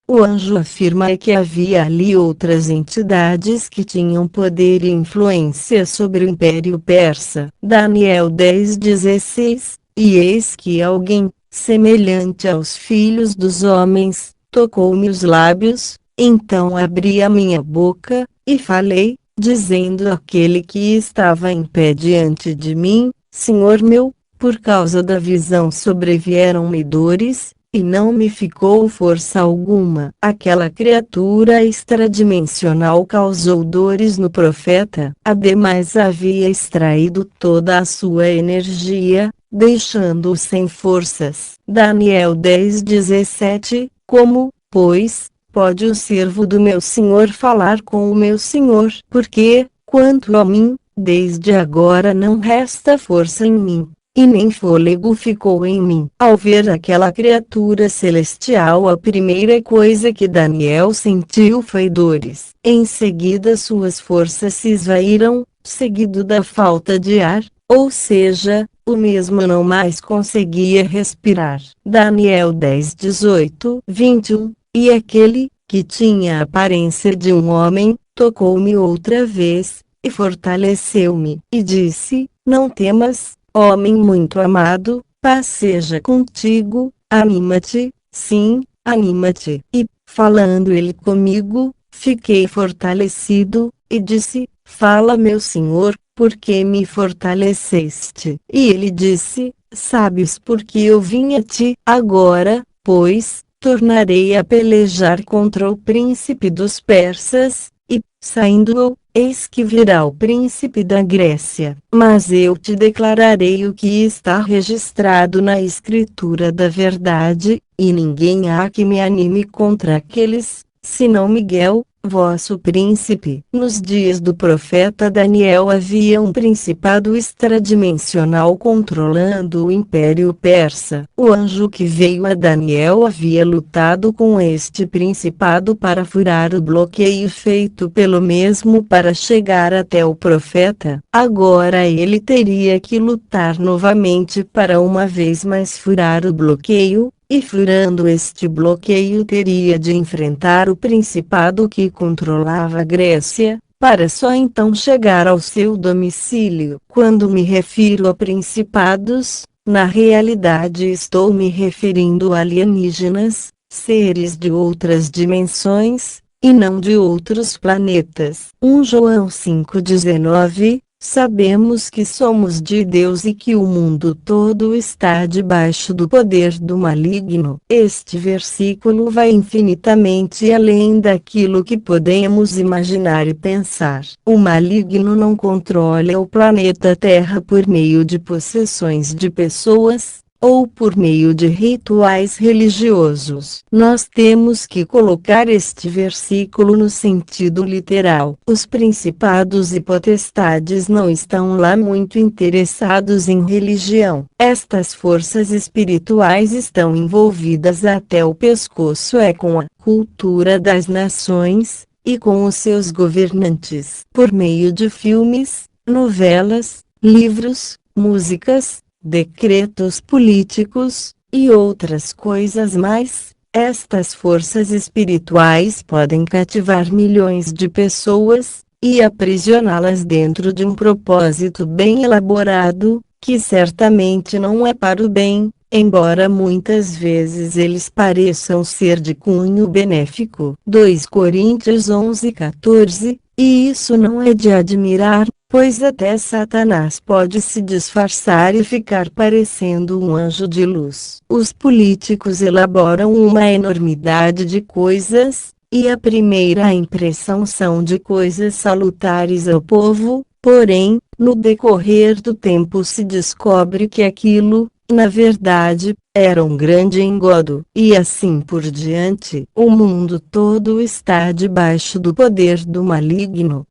O anjo afirma que havia ali outras entidades que tinham poder e influência sobre o Império Persa. Daniel 10:16. E eis que alguém, semelhante aos filhos dos homens, tocou-me os lábios, então abri a minha boca, e falei, dizendo àquele que estava em pé diante de mim: Senhor meu, por causa da visão sobrevieram-me dores, e não me ficou força alguma. Aquela criatura extradimensional causou dores no profeta, ademais havia extraído toda a sua energia, deixando-o sem forças. Daniel 10:17. Como, pois, pode o servo do meu senhor falar com o meu senhor? Porque, quanto a mim, desde agora não resta força em mim, e nem fôlego ficou em mim. Ao ver aquela criatura celestial, a primeira coisa que Daniel sentiu foi dores. Em seguida suas forças se esvaíram, seguido da falta de ar, ou seja, o mesmo não mais conseguia respirar. Daniel 10:18-21. E aquele, que tinha a aparência de um homem, tocou-me outra vez, e fortaleceu-me, e disse: não temas, homem muito amado, paz seja contigo, anima-te, sim, anima-te. E, falando ele comigo, fiquei fortalecido, e disse: fala meu senhor, porque me fortaleceste. E ele disse: sabes porque eu vim a ti. Agora, pois, tornarei a pelejar contra o príncipe dos persas, e, saindo, eis que virá o príncipe da Grécia. Mas eu te declararei o que está registrado na Escritura da verdade, e ninguém há que me anime contra aqueles, senão Miguel, vosso príncipe. Nos dias do profeta Daniel havia um principado extradimensional controlando o Império Persa. O anjo que veio a Daniel havia lutado com este principado para furar o bloqueio feito pelo mesmo para chegar até o profeta. Agora ele teria que lutar novamente para uma vez mais furar o bloqueio. E furando este bloqueio teria de enfrentar o principado que controlava a Grécia, para só então chegar ao seu domicílio. Quando me refiro a principados, na realidade estou me referindo a alienígenas, seres de outras dimensões, e não de outros planetas. 1 João 5,19. Sabemos que somos de Deus e que o mundo todo está debaixo do poder do maligno. Este versículo vai infinitamente além daquilo que podemos imaginar e pensar. O maligno não controla o planeta Terra por meio de possessões de pessoas, ou por meio de rituais religiosos. Nós temos que colocar este versículo no sentido literal. Os principados e potestades não estão lá muito interessados em religião. Estas forças espirituais estão envolvidas até o pescoço com a cultura das nações, e com os seus governantes. Por meio de filmes, novelas, livros, músicas, decretos políticos, e outras coisas mais, estas forças espirituais podem cativar milhões de pessoas, e aprisioná-las dentro de um propósito bem elaborado, que certamente não é para o bem, embora muitas vezes eles pareçam ser de cunho benéfico. 2 Coríntios 11:14, e isso não é de admirar, pois até Satanás pode se disfarçar e ficar parecendo um anjo de luz. Os políticos elaboram uma enormidade de coisas, e a primeira impressão são de coisas salutares ao povo, porém, no decorrer do tempo se descobre que aquilo, na verdade, era um grande engodo. E assim por diante. O mundo todo está debaixo do poder do maligno.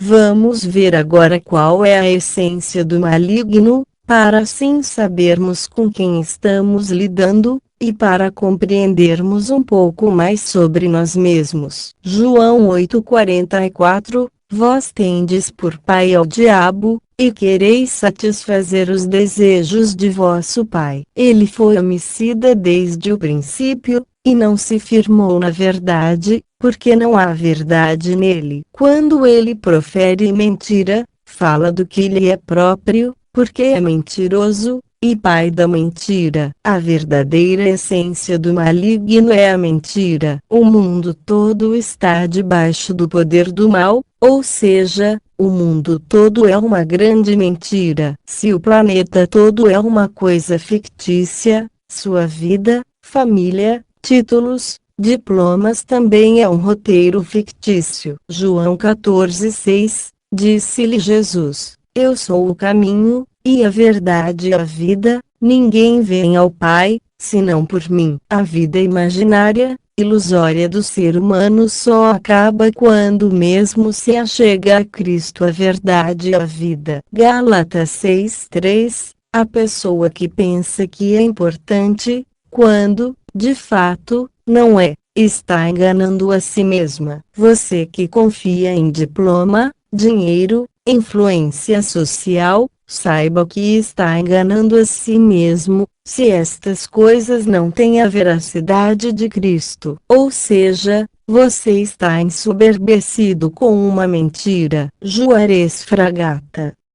Vamos ver agora qual é a essência do maligno, para assim sabermos com quem estamos lidando, e para compreendermos um pouco mais sobre nós mesmos. João 8,44, vós tendes por pai ao diabo, e quereis satisfazer os desejos de vosso pai. Ele foi homicida desde o princípio, e não se firmou na verdade, porque não há verdade nele. Quando ele profere mentira, fala do que lhe é próprio, porque é mentiroso, e pai da mentira. A verdadeira essência do maligno é a mentira. O mundo todo está debaixo do poder do mal, ou seja, o mundo todo é uma grande mentira. Se o planeta todo é uma coisa fictícia, sua vida, família, títulos, diplomas também é um roteiro fictício. João 14,6, disse-lhe Jesus: Eu sou o caminho, e a verdade e a vida, ninguém vem ao Pai, senão por mim. A vida imaginária, ilusória do ser humano só acaba quando mesmo se achega a Cristo a verdade e a vida. Gálatas 6,3, a pessoa que pensa que é importante, quando, de fato, não é, está enganando a si mesma. Você que confia em diploma, dinheiro, influência social, saiba que está enganando a si mesmo, se estas coisas não têm a veracidade de Cristo. Ou seja, você está ensoberbecido com uma mentira. Juarez Fragata.